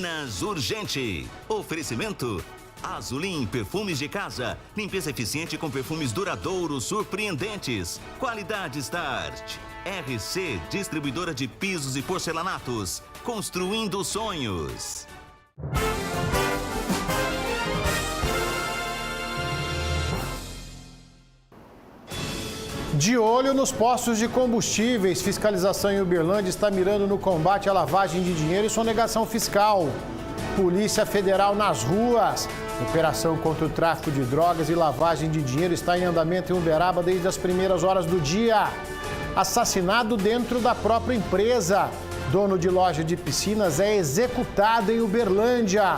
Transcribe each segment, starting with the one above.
Minas Urgente. Oferecimento Azulim Perfumes de Casa. Limpeza eficiente com perfumes duradouros, surpreendentes. Qualidade Start. RC, distribuidora de pisos e porcelanatos. Construindo sonhos. De olho nos postos de combustíveis, fiscalização em Uberlândia está mirando no combate à lavagem de dinheiro e sonegação fiscal. Polícia Federal nas ruas. Operação contra o tráfico de drogas e lavagem de dinheiro está em andamento em Uberaba desde as primeiras horas do dia. Assassinado dentro da própria empresa. Dono de loja de piscinas é executado em Uberlândia.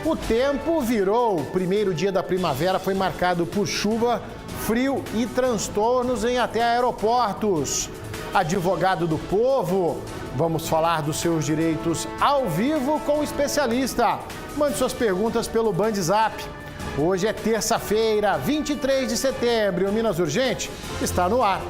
O tempo virou. O primeiro dia da primavera foi marcado por chuva, frio e transtornos em até aeroportos. Advogado do povo, vamos falar dos seus direitos ao vivo com o especialista. Mande suas perguntas pelo BandZap. Hoje é terça-feira, 23 de setembro, e o Minas Urgente está no ar.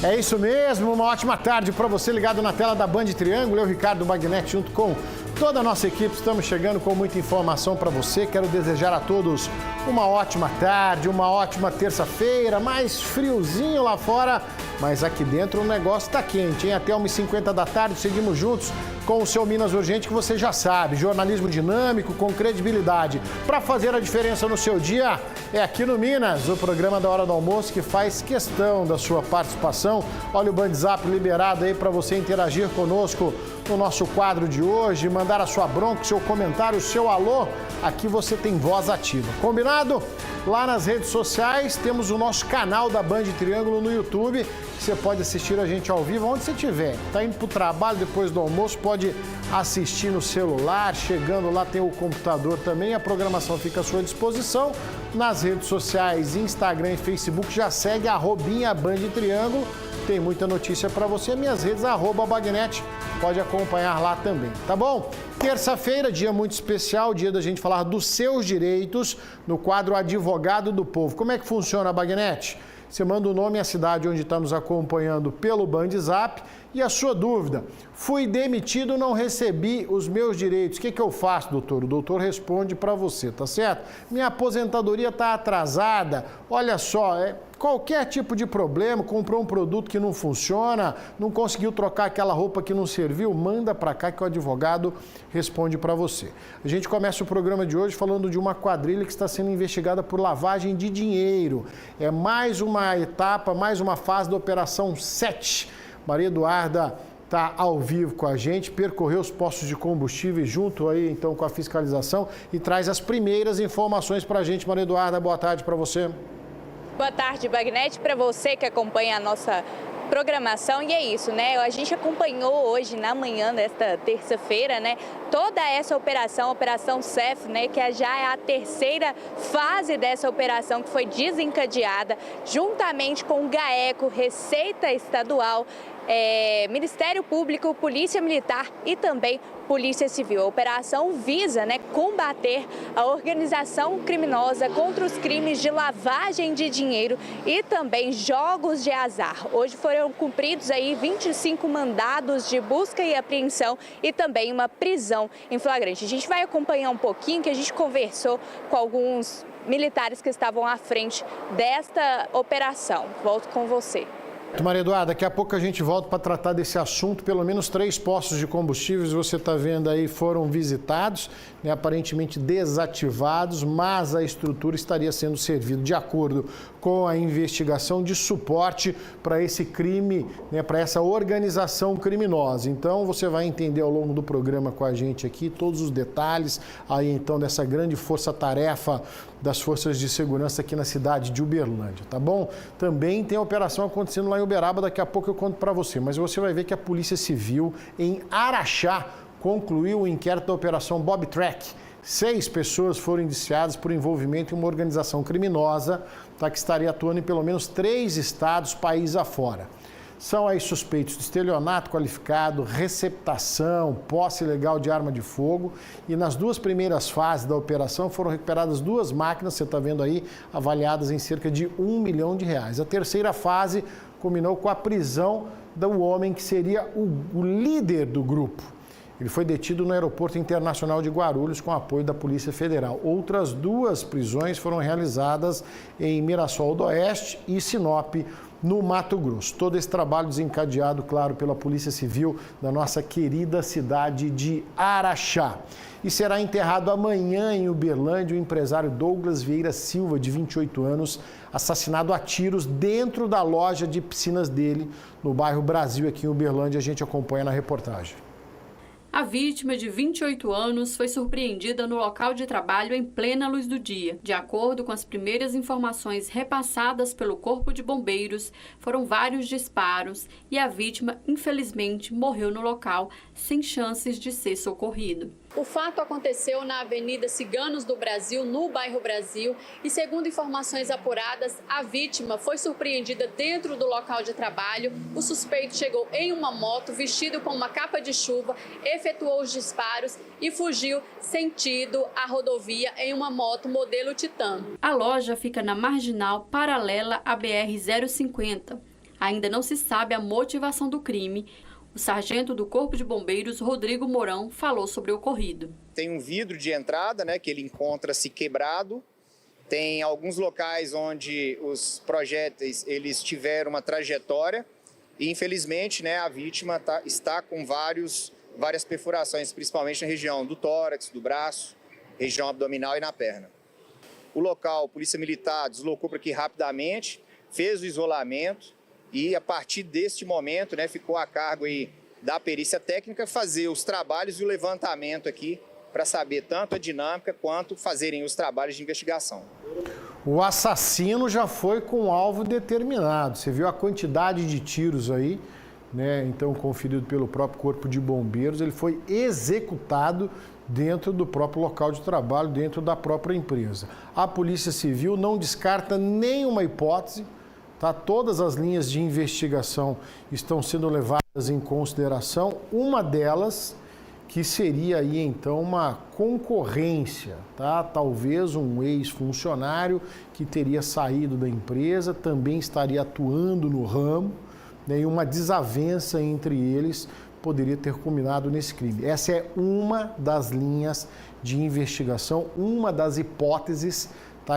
É isso mesmo, uma ótima tarde para você ligado na tela da Band Triângulo. Eu, Ricardo Bagnetti, junto com toda a nossa equipe, estamos chegando com muita informação para você. Quero desejar a todos uma ótima tarde, uma ótima terça-feira, mais friozinho lá fora, mas aqui dentro o negócio está quente, hein? Até 1h50 da tarde, seguimos juntos com o seu Minas Urgente, que você já sabe, jornalismo dinâmico, com credibilidade. Para fazer a diferença no seu dia, é aqui no Minas, o programa da Hora do Almoço, que faz questão da sua participação. Olha o BandZap liberado aí para você interagir conosco no nosso quadro de hoje, mandar a sua bronca, o seu comentário, o seu alô. Aqui você tem voz ativa. Combinado? Lá nas redes sociais temos o nosso canal da Band Triângulo no YouTube. Você pode assistir a gente ao vivo onde você estiver. Está indo para o trabalho depois do almoço, pode assistir no celular. Chegando lá tem o computador também. A programação fica à sua disposição. Nas redes sociais, Instagram e Facebook, já segue @BandTriângulo. Tem muita notícia para você. Minhas redes, @Bagnetti. Pode acompanhar lá também, tá bom? Terça-feira, dia muito especial, dia da gente falar dos seus direitos no quadro Advogado do Povo. Como é que funciona, Bagnetti? Você manda o nome e a cidade onde está nos acompanhando pelo BandZap e a sua dúvida. Fui demitido, não recebi os meus direitos. O que eu faço, doutor? O doutor responde para você, tá certo? Minha aposentadoria está atrasada. Olha só, qualquer tipo de problema, comprou um produto que não funciona, não conseguiu trocar aquela roupa que não serviu, manda para cá que o advogado responde para você. A gente começa o programa de hoje falando de uma quadrilha que está sendo investigada por lavagem de dinheiro. É mais uma etapa, mais uma fase da Operação 7. Maria Eduarda está ao vivo com a gente, percorreu os postos de combustíveis junto aí então com a fiscalização e traz as primeiras informações para a gente. Maria Eduarda, boa tarde para você. Boa tarde, Bagnetti, para você que acompanha a nossa programação. E é isso, né? A gente acompanhou hoje, na manhã desta terça-feira, né, toda essa operação, Operação CEF, né, que já é a terceira fase dessa operação que foi desencadeada juntamente com o GAECO, Receita Estadual, Ministério Público, Polícia Militar e também Polícia Civil. A operação visa, né, combater a organização criminosa contra os crimes de lavagem de dinheiro e também jogos de azar. Hoje foram cumpridos aí 25 mandados de busca e apreensão e também uma prisão em flagrante. A gente vai acompanhar um pouquinho, que a gente conversou com alguns militares que estavam à frente desta operação. Volto com você. Maria Eduarda, daqui a pouco a gente volta para tratar desse assunto. Pelo menos 3 postos de combustíveis, você está vendo aí, foram visitados, né, aparentemente desativados, mas a estrutura estaria sendo servida de acordo com a investigação de suporte para esse crime, né, para essa organização criminosa. Então você vai entender ao longo do programa com a gente aqui todos os detalhes aí então dessa grande força-tarefa das forças de segurança aqui na cidade de Uberlândia, tá bom? Também tem a operação acontecendo lá em Uberaba, daqui a pouco eu conto para você, mas você vai ver que a Polícia Civil em Araxá concluiu o inquérito da Operação Bob Track. 6 pessoas foram indiciadas por envolvimento em uma organização criminosa, tá, que estaria atuando em pelo menos 3 estados, país afora. São aí suspeitos de estelionato qualificado, receptação, posse ilegal de arma de fogo. E nas 2 primeiras fases da operação foram recuperadas 2 máquinas, você está vendo aí, avaliadas em cerca de R$1 milhão. A terceira fase combinou com a prisão do homem que seria o líder do grupo. Ele foi detido no Aeroporto Internacional de Guarulhos com apoio da Polícia Federal. Outras 2 prisões foram realizadas em Mirassol do Oeste e Sinop, no Mato Grosso. Todo esse trabalho desencadeado, claro, pela Polícia Civil da nossa querida cidade de Araxá. E será enterrado amanhã em Uberlândia o empresário Douglas Vieira Silva, de 28 anos, assassinado a tiros dentro da loja de piscinas dele, no bairro Brasil, aqui em Uberlândia. A gente acompanha na reportagem. A vítima, de 28 anos, foi surpreendida no local de trabalho em plena luz do dia. De acordo com as primeiras informações repassadas pelo Corpo de Bombeiros, foram vários disparos e a vítima, infelizmente, morreu no local, sem chances de ser socorrido. O fato aconteceu na Avenida Ciganos do Brasil, no bairro Brasil, e segundo informações apuradas, a vítima foi surpreendida dentro do local de trabalho. O suspeito chegou em uma moto, vestido com uma capa de chuva, efetuou os disparos e fugiu sentido à rodovia em uma moto modelo Titan. A loja fica na marginal paralela à BR-050. Ainda não se sabe a motivação do crime. O sargento do Corpo de Bombeiros, Rodrigo Mourão, falou sobre o ocorrido. Tem um vidro de entrada, que ele encontra-se quebrado. Tem alguns locais onde os projéteis eles tiveram uma trajetória. E, infelizmente, a vítima está com várias perfurações, principalmente na região do tórax, do braço, região abdominal e na perna. O local, a Polícia Militar deslocou para aqui rapidamente, fez o isolamento. E a partir deste momento, ficou a cargo aí da perícia técnica fazer os trabalhos e o levantamento aqui para saber tanto a dinâmica quanto fazerem os trabalhos de investigação. O assassino já foi com um alvo determinado. Você viu a quantidade de tiros aí, então conferido pelo próprio Corpo de Bombeiros. Ele foi executado dentro do próprio local de trabalho, dentro da própria empresa. A Polícia Civil não descarta nenhuma hipótese. Todas as linhas de investigação estão sendo levadas em consideração. Uma delas que seria aí então uma concorrência, Talvez um ex-funcionário que teria saído da empresa, também estaria atuando no ramo, e uma desavença entre eles poderia ter culminado nesse crime. Essa é uma das linhas de investigação, uma das hipóteses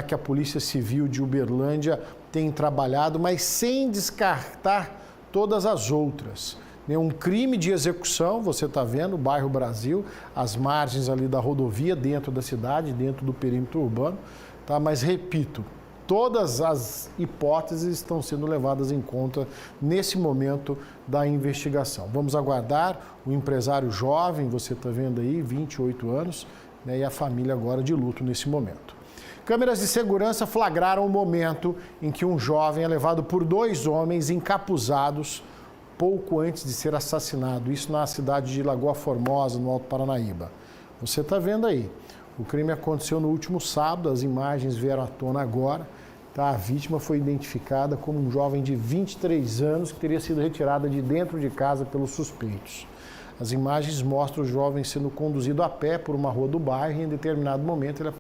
que a Polícia Civil de Uberlândia tem trabalhado, mas sem descartar todas as outras. Um crime de execução, você está vendo, o bairro Brasil, as margens ali da rodovia, dentro da cidade, dentro do perímetro urbano, Mas, repito, todas as hipóteses estão sendo levadas em conta nesse momento da investigação. Vamos aguardar o empresário jovem, você está vendo aí, 28 anos, e a família agora de luto nesse momento. Câmeras de segurança flagraram o momento em que um jovem é levado por 2 homens encapuzados pouco antes de ser assassinado. Isso na cidade de Lagoa Formosa, no Alto Paranaíba. Você está vendo aí. O crime aconteceu no último sábado, as imagens vieram à tona agora. A vítima foi identificada como um jovem de 23 anos que teria sido retirada de dentro de casa pelos suspeitos. As imagens mostram o jovem sendo conduzido a pé por uma rua do bairro e em determinado momento ele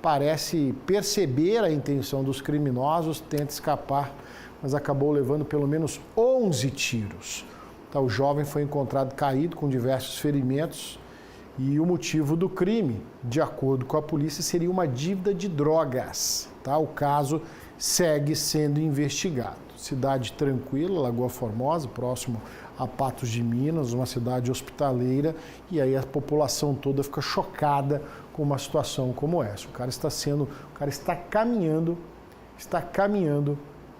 parece perceber a intenção dos criminosos, tenta escapar, mas acabou levando pelo menos 11 tiros. O jovem foi encontrado caído com diversos ferimentos e o motivo do crime, de acordo com a polícia, seria uma dívida de drogas. O caso segue sendo investigado. Cidade tranquila, Lagoa Formosa, próximo a Patos de Minas, uma cidade hospitaleira, e aí a população toda fica chocada com uma situação como essa. O cara está caminhando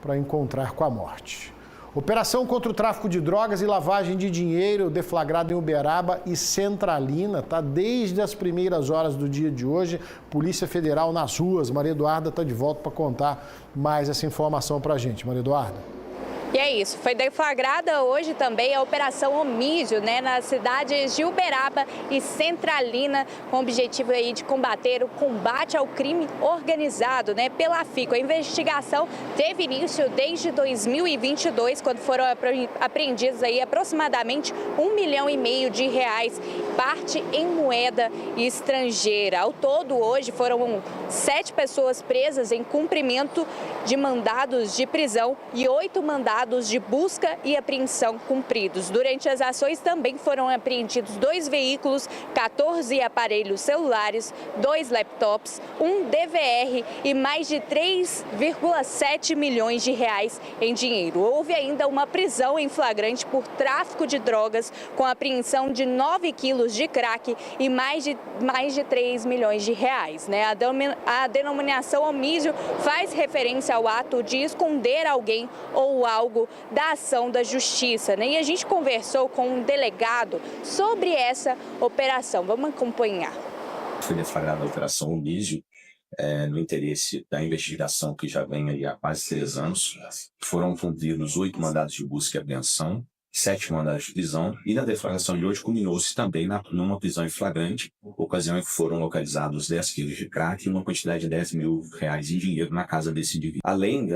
para encontrar com a morte. Operação contra o tráfico de drogas e lavagem de dinheiro deflagrada em Uberaba e Centralina, desde as primeiras horas do dia de hoje. Polícia Federal nas ruas. Maria Eduarda está de volta para contar mais essa informação para a gente. Maria Eduarda. E é isso, foi deflagrada hoje também a Operação Homídio, nas cidades de Uberaba e Centralina, com o objetivo aí de combater o combate ao crime organizado, pela FICO. A investigação teve início desde 2022, quando foram apreendidos aí aproximadamente R$1,5 milhão de reais, parte em moeda estrangeira. Ao todo, hoje foram 7 pessoas presas em cumprimento de mandados de prisão e 8 mandados mandados de busca e apreensão cumpridos. Durante as ações também foram apreendidos 2 veículos, 14 aparelhos celulares, 2 laptops, um DVR e mais de 3,7 milhões de reais em dinheiro. Houve ainda uma prisão em flagrante por tráfico de drogas, com apreensão de 9 quilos de crack e mais de 3 milhões de reais. A denominação homicídio faz referência ao ato de esconder alguém ou algo da ação da justiça. E a gente conversou com um delegado sobre essa operação. Vamos acompanhar. Foi deflagrada a Operação Homicídio no interesse da investigação que já vem aí há quase 3 anos. Foram cumpridos 8 mandados de busca e apreensão, 7 mandados de prisão, e na deflagração de hoje culminou-se também numa prisão em flagrante, ocasião em que foram localizados 10 quilos de crack e uma quantidade de 10 mil reais em dinheiro na casa desse indivíduo. Além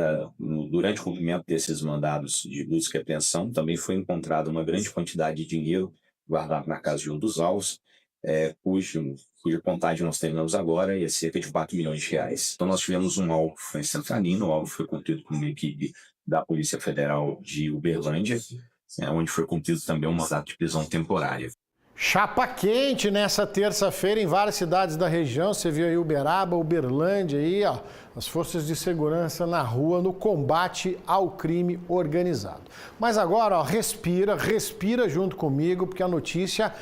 durante o cumprimento desses mandados de busca e apreensão, também foi encontrada uma grande quantidade de dinheiro guardado na casa de um dos alvos, cuja contagem nós terminamos agora e é cerca de 4 milhões de reais. Então nós tivemos um alvo que foi em Centralina, o alvo foi cumprido por uma equipe da Polícia Federal de Uberlândia, onde foi cumprido também um mandato de prisão temporária. Chapa quente nessa terça-feira em várias cidades da região. Você viu aí Uberaba, Uberlândia, aí, ó, as forças de segurança na rua no combate ao crime organizado. Mas agora, ó, respira junto comigo, porque a notícia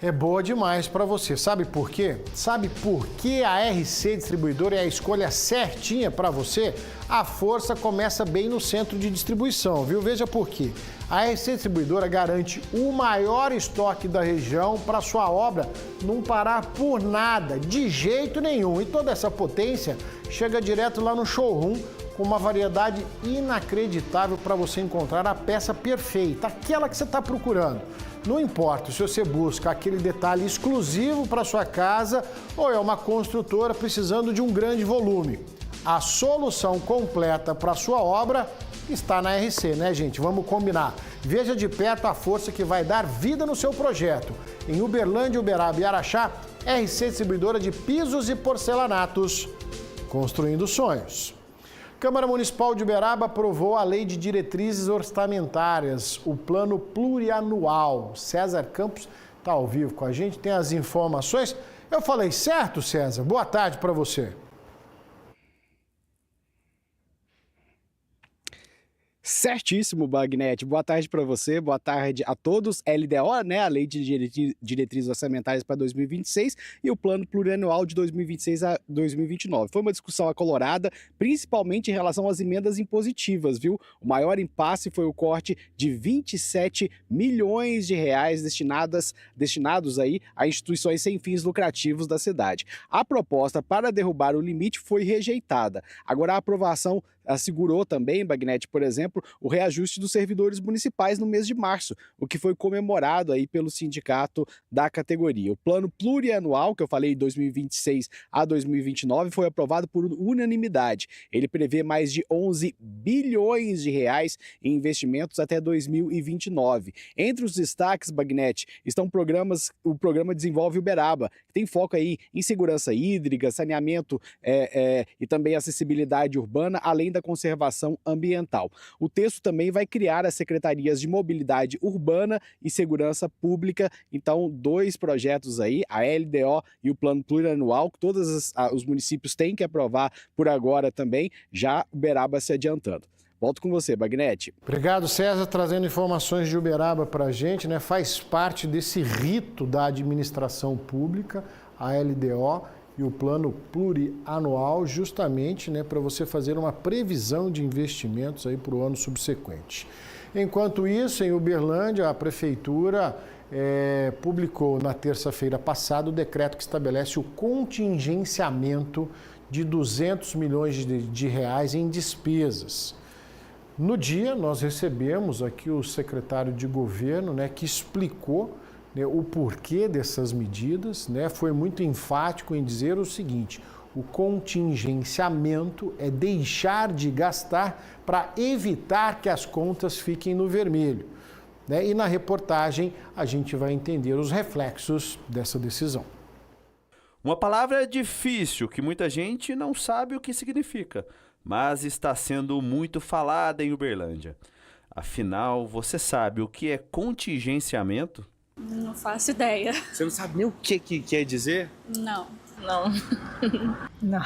é boa demais para você. Sabe por quê? Sabe por que a RC Distribuidora é a escolha certinha para você? A força começa bem no centro de distribuição, viu? Veja por quê. A RC Distribuidora garante o maior estoque da região para sua obra não parar por nada, de jeito nenhum. E toda essa potência chega direto lá no showroom com uma variedade inacreditável para você encontrar a peça perfeita, aquela que você está procurando. Não importa se você busca aquele detalhe exclusivo para sua casa ou é uma construtora precisando de um grande volume. A solução completa para sua obra está na RC, né, gente? Vamos combinar. Veja de perto a força que vai dar vida no seu projeto. Em Uberlândia, Uberaba e Araxá, RC Distribuidora de Pisos e Porcelanatos, construindo sonhos. Câmara Municipal de Uberaba aprovou a Lei de Diretrizes Orçamentárias, o Plano Plurianual. César Campos está ao vivo com a gente, tem as informações. Eu falei certo, César? Boa tarde para você. Certíssimo, Bagnetti. Boa tarde para você, boa tarde a todos. LDO, né, a Lei de Diretrizes Orçamentárias para 2026 e o Plano Plurianual de 2026 a 2029. Foi uma discussão acalorada, principalmente em relação às emendas impositivas, viu? O maior impasse foi o corte de 27 milhões de reais destinados aí a instituições sem fins lucrativos da cidade. A proposta para derrubar o limite foi rejeitada. Agora a aprovação assegurou também, Bagnetti, por exemplo, o reajuste dos servidores municipais no mês de março, o que foi comemorado aí pelo sindicato da categoria. O plano plurianual, que eu falei de 2026 a 2029, foi aprovado por unanimidade. Ele prevê mais de 11 bilhões de reais em investimentos até 2029. Entre os destaques, Bagnetti, estão o programa Desenvolve Uberaba, que tem foco aí em segurança hídrica, saneamento e também acessibilidade urbana, além da conservação ambiental. O texto também vai criar as secretarias de mobilidade urbana e segurança pública. Então, 2 projetos aí, a LDO e o Plano Plurianual, que todos os municípios têm que aprovar por agora também, já Uberaba se adiantando. Volto com você, Bagnetti. Obrigado, César, trazendo informações de Uberaba para a gente, né? Faz parte desse rito da administração pública, a LDO, e o plano plurianual, justamente, né, para você fazer uma previsão de investimentos aí para o ano subsequente. Enquanto isso, em Uberlândia, a prefeitura publicou na terça-feira passada o decreto que estabelece o contingenciamento de 200 milhões de reais em despesas. No dia, nós recebemos aqui o secretário de governo, né, que explicou o porquê dessas medidas, né? Foi muito enfático em dizer o seguinte: o contingenciamento é deixar de gastar para evitar que as contas fiquem no vermelho, né? E na reportagem a gente vai entender os reflexos dessa decisão. Uma palavra difícil que muita gente não sabe o que significa, mas está sendo muito falada em Uberlândia. Afinal, você sabe o que é contingenciamento? Não faço ideia. Você não sabe nem o que quer dizer? Não. Não.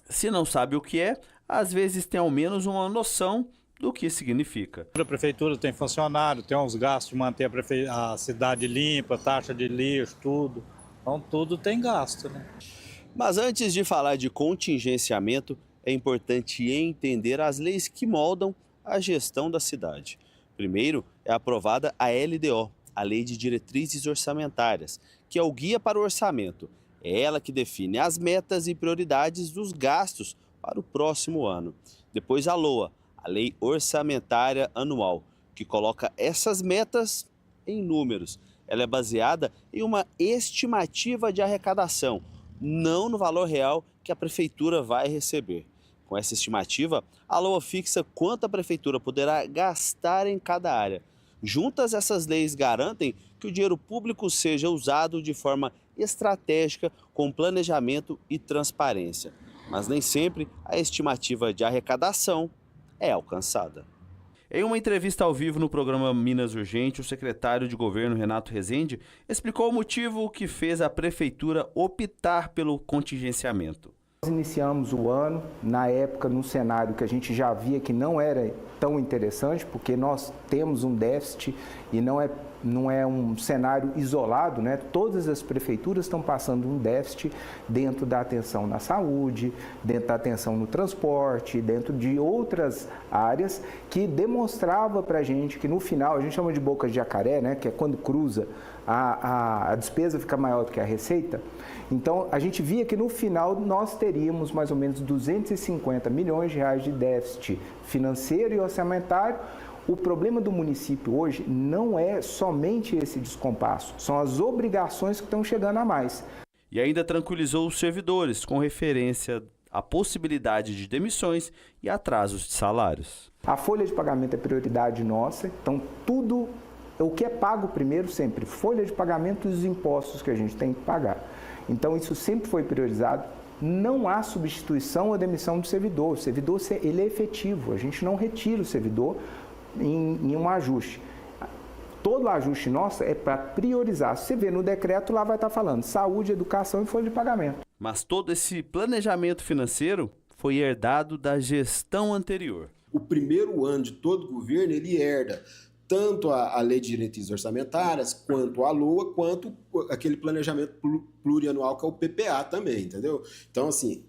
Se não sabe o que é, às vezes tem ao menos uma noção do que significa. A prefeitura tem funcionário, tem uns gastos de manter a cidade limpa, taxa de lixo, tudo. Então tudo tem gasto, né? Mas antes de falar de contingenciamento, é importante entender as leis que moldam a gestão da cidade. Primeiro, é aprovada a LDO, a Lei de Diretrizes Orçamentárias, que é o guia para o orçamento. É ela que define as metas e prioridades dos gastos para o próximo ano. Depois a LOA, a Lei Orçamentária Anual, que coloca essas metas em números. Ela é baseada em uma estimativa de arrecadação, não no valor real que a prefeitura vai receber. Com essa estimativa, a LOA fixa quanto a prefeitura poderá gastar em cada área. Juntas, essas leis garantem que o dinheiro público seja usado de forma estratégica, com planejamento e transparência. Mas nem sempre a estimativa de arrecadação é alcançada. Em uma entrevista ao vivo no programa Minas Urgente, o secretário de governo Renato Rezende explicou o motivo que fez a prefeitura optar pelo contingenciamento. Nós iniciamos o ano, na época, num cenário que a gente já via que não era tão interessante, porque nós temos um déficit e não é um cenário isolado, né? Todas as prefeituras estão passando um déficit dentro da atenção na saúde, dentro da atenção no transporte, dentro de outras áreas que demonstrava para a gente que no final, a gente chama de boca de jacaré, né? Que é quando cruza, a despesa fica maior do que a receita. Então, a gente via que no final nós teríamos mais ou menos 250 milhões de reais de déficit financeiro e orçamentário. O problema do município hoje não é somente esse descompasso, são as obrigações que estão chegando a mais. E ainda tranquilizou os servidores com referência à possibilidade de demissões e atrasos de salários. A folha de pagamento é prioridade nossa, então tudo o que é pago primeiro sempre, folha de pagamento e os impostos que a gente tem que pagar. Então isso sempre foi priorizado. Não há substituição ou demissão do servidor. O servidor ele é efetivo, a gente não retira o servidor em um ajuste. Todo ajuste nosso é para priorizar. Se você vê no decreto, lá vai estar falando saúde, educação e folha de pagamento. Mas todo esse planejamento financeiro foi herdado da gestão anterior. O primeiro ano de todo governo, ele herda tanto a Lei de Diretrizes Orçamentárias, quanto a LOA, quanto aquele planejamento plurianual que é o PPA também, entendeu? Então, assim,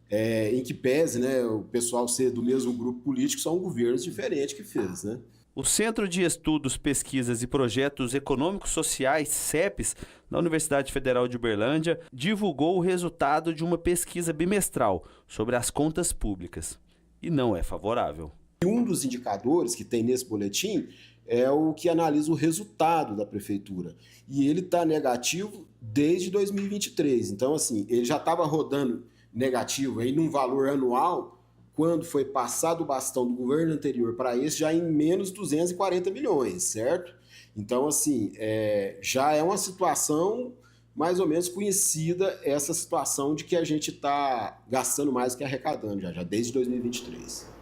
em que pese, né, o pessoal ser do mesmo grupo político, são governos diferentes que fez, né? O Centro de Estudos, Pesquisas e Projetos Econômicos Sociais, CEPES, da Universidade Federal de Uberlândia, divulgou o resultado de uma pesquisa bimestral sobre as contas públicas. E não é favorável. Um dos indicadores que tem nesse boletim é o que analisa o resultado da prefeitura. E ele está negativo desde 2023. Então, assim, ele já estava rodando negativo aí num valor anual, quando foi passado o bastão do governo anterior para esse, já em menos 240 milhões, certo? Então, assim, já é uma situação mais ou menos conhecida, essa situação de que a gente está gastando mais do que arrecadando, já desde 2023.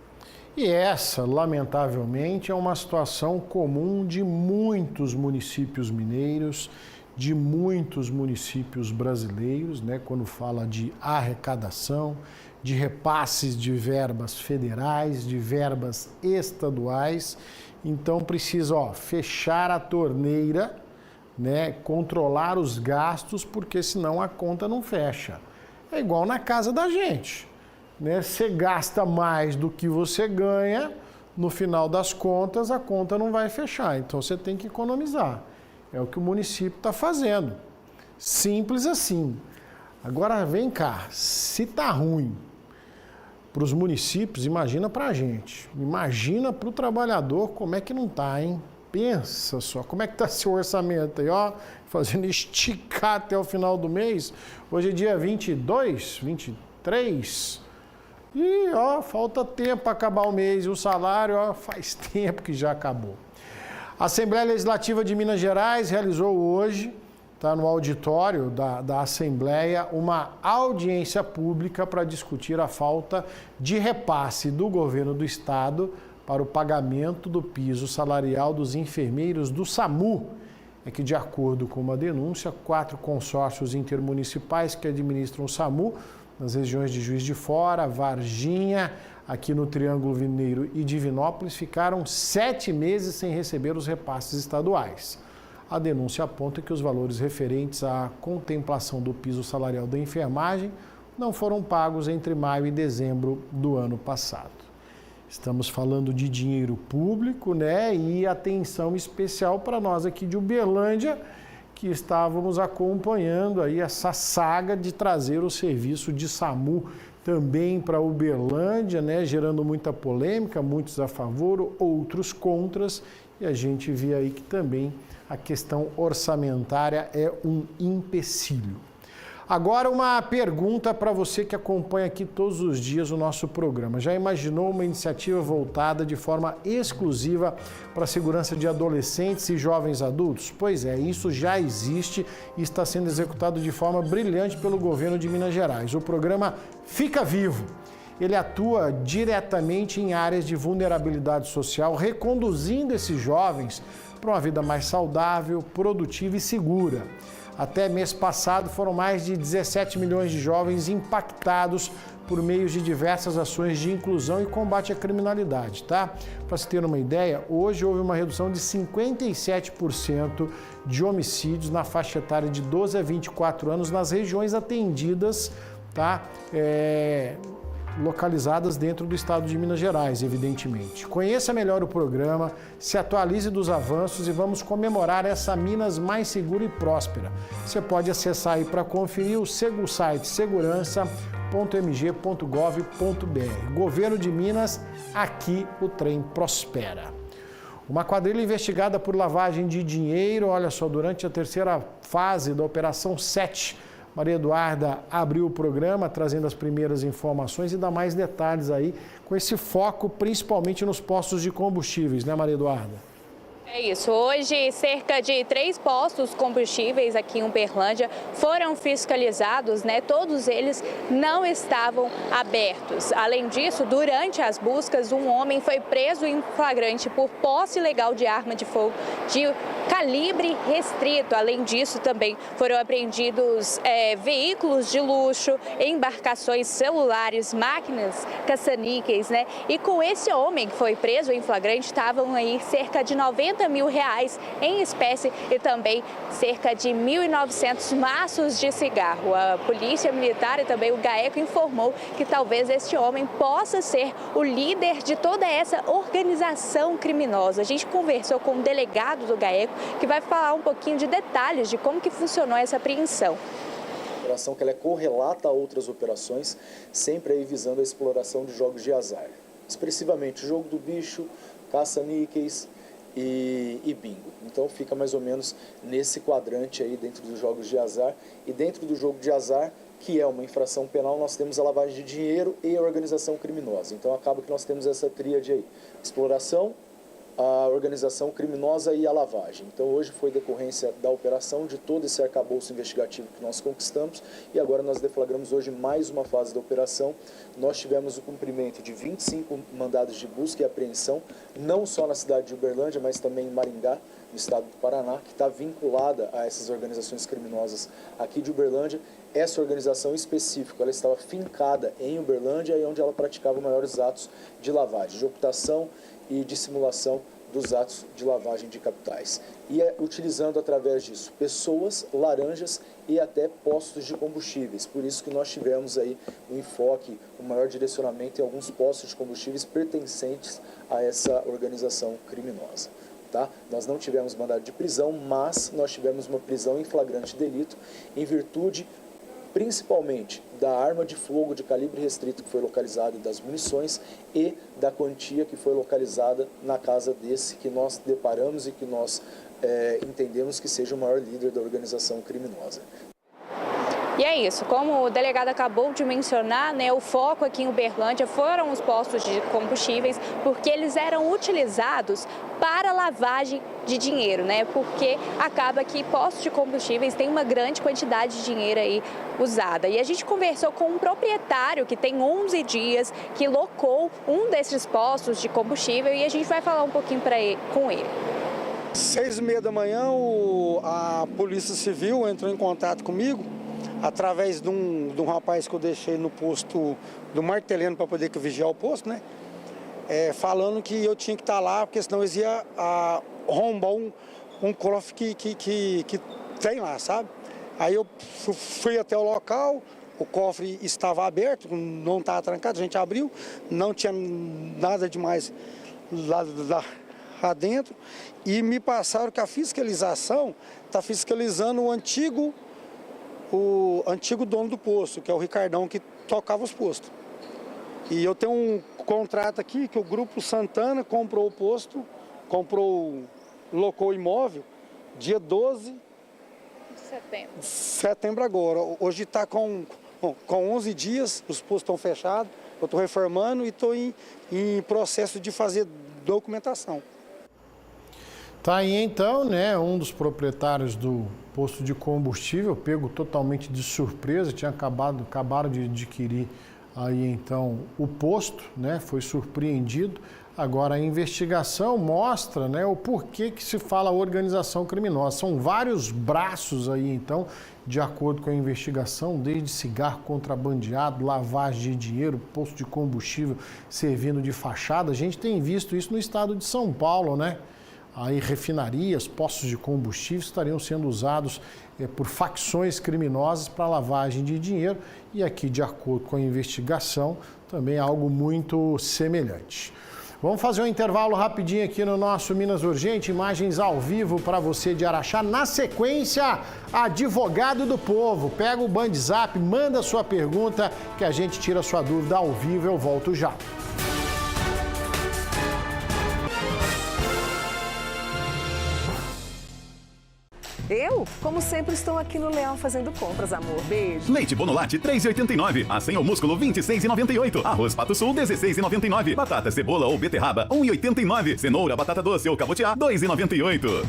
E essa, lamentavelmente, é uma situação comum de muitos municípios mineiros, de muitos municípios brasileiros, né? Quando fala de arrecadação, de repasses de verbas federais, de verbas estaduais. Então precisa fechar a torneira, né? Controlar os gastos, porque senão a conta não fecha. É igual na casa da gente. Né? Você gasta mais do que você ganha, no final das contas a conta não vai fechar, então você tem que economizar. É o que o município está fazendo. Simples assim. Agora vem cá, se tá ruim para os municípios, imagina para a gente. Imagina para o trabalhador como é que não tá, hein? Pensa só, como é que tá seu orçamento aí, fazendo esticar até o final do mês. Hoje é dia 22, 23... E, falta tempo para acabar o mês e o salário, faz tempo que já acabou. A Assembleia Legislativa de Minas Gerais realizou hoje, no auditório da Assembleia, uma audiência pública para discutir a falta de repasse do governo do Estado para o pagamento do piso salarial dos enfermeiros do SAMU. É que, de acordo com uma denúncia, 4 consórcios intermunicipais que administram o SAMU nas regiões de Juiz de Fora, Varginha, aqui no Triângulo Mineiro e Divinópolis, ficaram 7 meses sem receber os repasses estaduais. A denúncia aponta que os valores referentes à contemplação do piso salarial da enfermagem não foram pagos entre maio e dezembro do ano passado. Estamos falando de dinheiro público, né? E atenção especial para nós aqui de Uberlândia, que estávamos acompanhando aí essa saga de trazer o serviço de SAMU também para Uberlândia, né? Gerando muita polêmica, muitos a favor, outros contras, e a gente vê aí que também a questão orçamentária é um empecilho. Agora uma pergunta para você que acompanha aqui todos os dias o nosso programa. Já imaginou uma iniciativa voltada de forma exclusiva para a segurança de adolescentes e jovens adultos? Pois é, isso já existe e está sendo executado de forma brilhante pelo governo de Minas Gerais. O programa Fica Vivo. Ele atua diretamente em áreas de vulnerabilidade social, reconduzindo esses jovens para uma vida mais saudável, produtiva e segura. Até mês passado, foram mais de 17 milhões de jovens impactados por meio de diversas ações de inclusão e combate à criminalidade, tá? Para se ter uma ideia, hoje houve uma redução de 57% de homicídios na faixa etária de 12 a 24 anos nas regiões atendidas, tá? Localizadas dentro do estado de Minas Gerais, evidentemente. Conheça melhor o programa, se atualize dos avanços e vamos comemorar essa Minas mais segura e próspera. Você pode acessar aí para conferir o site segurança.mg.gov.br. Governo de Minas, aqui o trem prospera. Uma quadrilha investigada por lavagem de dinheiro, olha só, durante a terceira fase da Operação 7, Maria Eduarda abriu o programa trazendo as primeiras informações e dá mais detalhes aí, com esse foco principalmente nos postos de combustíveis, né, Maria Eduarda? É isso. Hoje, cerca de 3 postos combustíveis aqui em Uberlândia foram fiscalizados, né? Todos eles não estavam abertos. Além disso, durante as buscas, um homem foi preso em flagrante por posse ilegal de arma de fogo de calibre restrito. Além disso, também foram apreendidos veículos de luxo, embarcações celulares, máquinas caça-níqueis, né? E com esse homem que foi preso em flagrante, estavam aí cerca de R$90 mil em espécie e também cerca de 1.900 maços de cigarro. A Polícia Militar e também o GAECO informou que talvez este homem possa ser o líder de toda essa organização criminosa. A gente conversou com um delegado do GAECO que vai falar um pouquinho de detalhes de como que funcionou essa apreensão. Operação que ela é correlata a outras operações, sempre aí visando a exploração de jogos de azar. Expressivamente, jogo do bicho, caça-níqueis e bingo. Então fica mais ou menos nesse quadrante aí dentro dos jogos de azar. E dentro do jogo de azar, que é uma infração penal, nós temos a lavagem de dinheiro e a organização criminosa. Então acaba que nós temos essa tríade aí: exploração, a organização criminosa e a lavagem. Então hoje foi decorrência da operação, de todo esse arcabouço investigativo que nós conquistamos, e agora nós deflagramos hoje mais uma fase da operação. Nós tivemos o cumprimento de 25 mandados de busca e apreensão, não só na cidade de Uberlândia, mas também em Maringá, no estado do Paraná, que está vinculada a essas organizações criminosas aqui de Uberlândia. Essa organização específica, ela estava fincada em Uberlândia, onde ela praticava maiores atos de lavagem, de ocultação e dissimulação dos atos de lavagem de capitais. E utilizando através disso pessoas, laranjas e até postos de combustíveis. Por isso que nós tivemos aí um enfoque, um maior direcionamento em alguns postos de combustíveis pertencentes a essa organização criminosa. Tá? Nós não tivemos mandado de prisão, mas nós tivemos uma prisão em flagrante delito em virtude principalmente da arma de fogo de calibre restrito que foi localizada, das munições e da quantia que foi localizada na casa desse que nós deparamos e que nós entendemos que seja o maior líder da organização criminosa. E é isso, como o delegado acabou de mencionar, né, o foco aqui em Uberlândia foram os postos de combustíveis, porque eles eram utilizados para lavagem de dinheiro, né? Porque acaba que postos de combustíveis têm uma grande quantidade de dinheiro aí usada. E a gente conversou com um proprietário que tem 11 dias, que locou um desses postos de combustível, e a gente vai falar um pouquinho com ele. 6h30 da manhã, a Polícia Civil entrou em contato comigo, através de um rapaz que eu deixei no posto do Marteleno para poder vigiar o posto, né? Falando que eu tinha que estar lá, porque senão eles iam arrombar um cofre que tem lá, sabe? Aí eu fui até o local, o cofre estava aberto, não estava trancado, a gente abriu, não tinha nada demais lá dentro, e me passaram que a fiscalização está fiscalizando o antigo dono do posto, que é o Ricardão, que tocava os postos. E eu tenho um contrato aqui que o Grupo Santana comprou o posto, locou o imóvel, dia 12 de setembro agora. Hoje está com 11 dias, os postos estão fechados, eu estou reformando e estou em processo de fazer documentação. Tá aí então, né, um dos proprietários do posto de combustível, pego totalmente de surpresa, acabaram de adquirir aí então o posto, né, foi surpreendido. Agora a investigação mostra, né, o porquê que se fala organização criminosa. São vários braços aí então, de acordo com a investigação, desde cigarro contrabandeado, lavagem de dinheiro, posto de combustível servindo de fachada. A gente tem visto isso no estado de São Paulo, né? Aí refinarias, postos de combustível estariam sendo usados por facções criminosas para lavagem de dinheiro, e aqui, de acordo com a investigação, também algo muito semelhante. Vamos fazer um intervalo rapidinho aqui no nosso Minas Urgente, imagens ao vivo para você de Araxá. Na sequência, advogado do povo. Pega o Bandzap, manda sua pergunta que a gente tira sua dúvida ao vivo. Eu volto já. Eu, como sempre, estou aqui no Leão fazendo compras, amor. Beijo. Leite Bonolate, 3,89. Acém ou músculo, 26,98. Arroz Pato Sul, 16,99. Batata, cebola ou beterraba, 1,89. Cenoura, batata doce ou cabotiá, 2,98.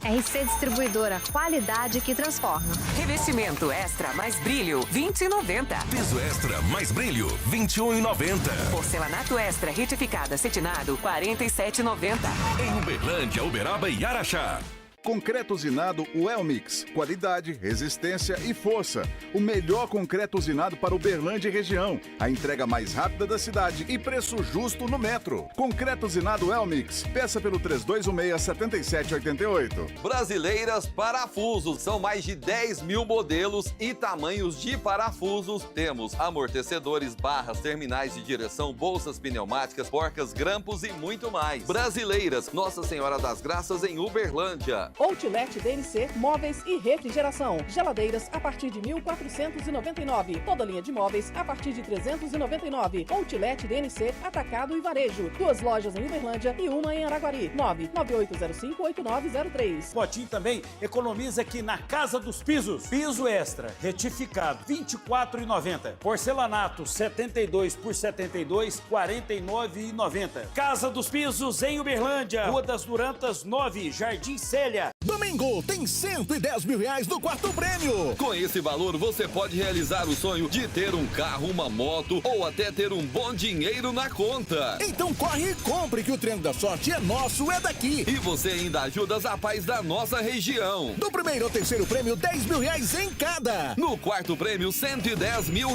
RC Distribuidora, qualidade que transforma. Revestimento extra mais brilho, R$20,90. Piso extra mais brilho, R$21,90. Porcelanato extra retificada cetinado, R$47,90. Em Uberlândia, Uberaba e Araxá. Concreto usinado Welmix. Qualidade, resistência e força. O melhor concreto usinado para Uberlândia e região. A entrega mais rápida da cidade e preço justo no metro. Concreto usinado Welmix. Peça pelo 3216-7788. Brasileiras Parafusos. São mais de 10 mil modelos e tamanhos de parafusos. Temos amortecedores, barras, terminais de direção, bolsas pneumáticas, porcas, grampos e muito mais. Brasileiras, Nossa Senhora das Graças em Uberlândia. Outlet DNC, móveis e refrigeração. Geladeiras a partir de 1.499. Toda linha de móveis a partir de 399. Outlet DNC, atacado e varejo. 2 lojas em Uberlândia e uma em Araguari. 998058903. Motinho também economiza aqui na Casa dos Pisos. Piso extra, retificado, R$24,90. Porcelanato, 72 por 72, R$49,90. Casa dos Pisos em Uberlândia. Rua das Durantas, 9, Jardim Célia. Domingo tem R$110 mil no quarto prêmio. Com esse valor, você pode realizar o sonho de ter um carro, uma moto ou até ter um bom dinheiro na conta. Então corre e compre que o Triângulo da Sorte é nosso, é daqui. E você ainda ajuda as APAES da nossa região. Do primeiro ao terceiro prêmio, R$10 mil em cada. No quarto prêmio, R$110 mil.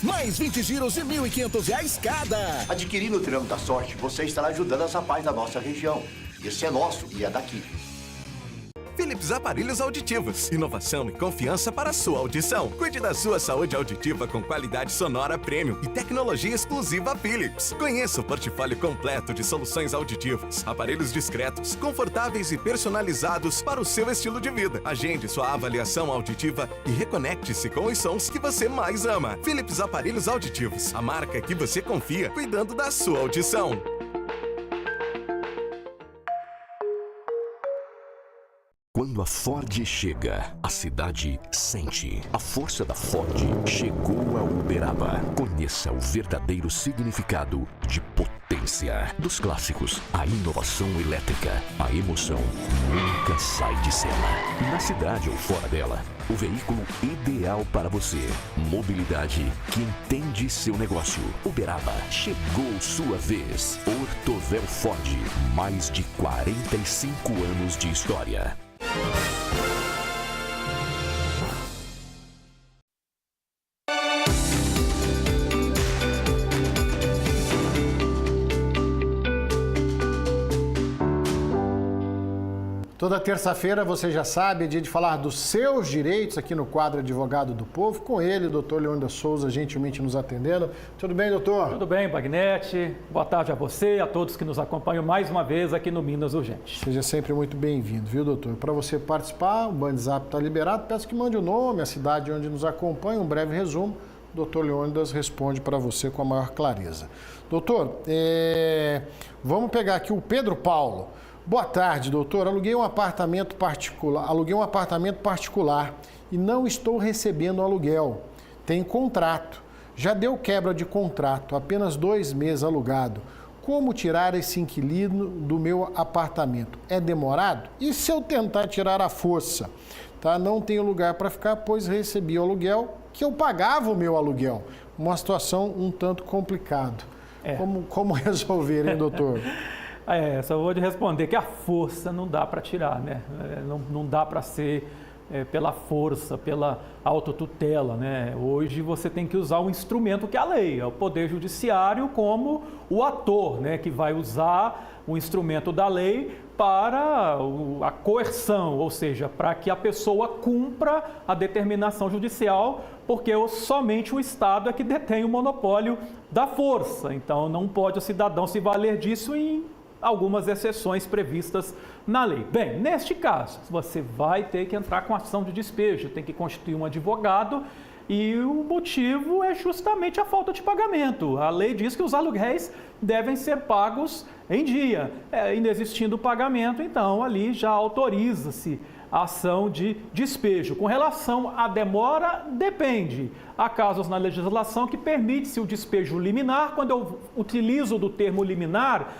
Mais 20 giros de R$1.500 cada. Adquirindo o Triângulo da Sorte, você estará ajudando as APAES da nossa região. Esse é nosso e é daqui. Philips Aparelhos Auditivos. Inovação e confiança para a sua audição. Cuide da sua saúde auditiva com qualidade sonora premium e tecnologia exclusiva Philips. Conheça o portfólio completo de soluções auditivas. Aparelhos discretos, confortáveis e personalizados para o seu estilo de vida. Agende sua avaliação auditiva e reconecte-se com os sons que você mais ama. Philips Aparelhos Auditivos. A marca que você confia, cuidando da sua audição. Quando Quando a Ford chega, a cidade sente. A força da Ford chegou a Uberaba. Conheça o verdadeiro significado de potência. Dos clássicos, a inovação elétrica, a emoção nunca sai de cena. Na cidade ou fora dela, o veículo ideal para você. Mobilidade que entende seu negócio. Uberaba, chegou sua vez. Ortovel Ford, mais de 45 anos de história. Toda terça-feira, você já sabe, é dia de falar dos seus direitos aqui no quadro Advogado do Povo, com ele, doutor Leônidas Souza, gentilmente nos atendendo. Tudo bem, doutor? Tudo bem, Bagnete. Boa tarde a você e a todos que nos acompanham mais uma vez aqui no Minas Urgente. Seja sempre muito bem-vindo, viu, doutor? Para você participar, o BandZap está liberado. Peço que mande o nome, a cidade onde nos acompanha, um breve resumo. O doutor Leônidas responde para você com a maior clareza. Doutor, vamos pegar aqui o Pedro Paulo. Boa tarde, doutor. Aluguei um apartamento particular e não estou recebendo aluguel. Tem contrato. Já deu quebra de contrato, apenas 2 meses alugado. Como tirar esse inquilino do meu apartamento? É demorado? E se eu tentar tirar à força? Tá? Não tenho lugar para ficar, pois recebi o aluguel, que eu pagava o meu aluguel. Uma situação um tanto complicada. Como resolver, hein, doutor? Só vou te responder que a força não dá para tirar, né? Não dá para ser pela força, pela autotutela, né? Hoje você tem que usar um instrumento que é a lei, é o Poder Judiciário como o ator, né? Que vai usar o instrumento da lei para a coerção, ou seja, para que a pessoa cumpra a determinação judicial, porque somente o Estado é que detém o monopólio da força. Então não pode o cidadão se valer disso em algumas exceções previstas na lei. Bem, neste caso, você vai ter que entrar com ação de despejo, tem que constituir um advogado e o motivo é justamente a falta de pagamento. A lei diz que os aluguéis devem ser pagos em dia. Inexistindo o pagamento, então ali já autoriza-se a ação de despejo. Com relação à demora, depende. Há casos na legislação que permite-se o despejo liminar. Quando eu utilizo do termo liminar,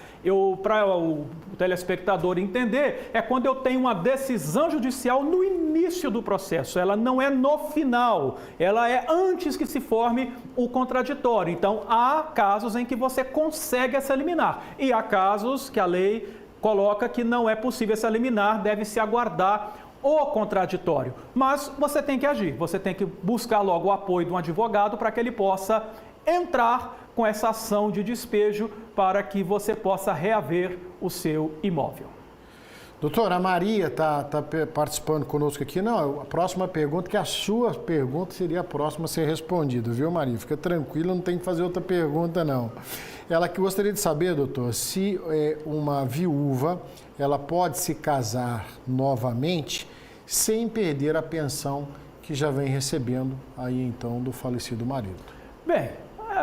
para o telespectador entender, é quando eu tenho uma decisão judicial no início do processo. Ela não é no final, ela é antes que se forme o contraditório. Então, há casos em que você consegue essa liminar e há casos que a lei coloca que não é possível essa liminar, deve-se aguardar o contraditório. Mas você tem que agir, você tem que buscar logo o apoio de um advogado para que ele possa entrar com essa ação de despejo para que você possa reaver o seu imóvel. Doutora, a Maria está participando conosco aqui. Não, a próxima pergunta, que a sua pergunta seria a próxima a ser respondida, viu, Maria? Fica tranquila, não tem que fazer outra pergunta, não. Ela que gostaria de saber, doutor, se uma viúva ela pode se casar novamente sem perder a pensão que já vem recebendo aí, então, do falecido marido. Bem,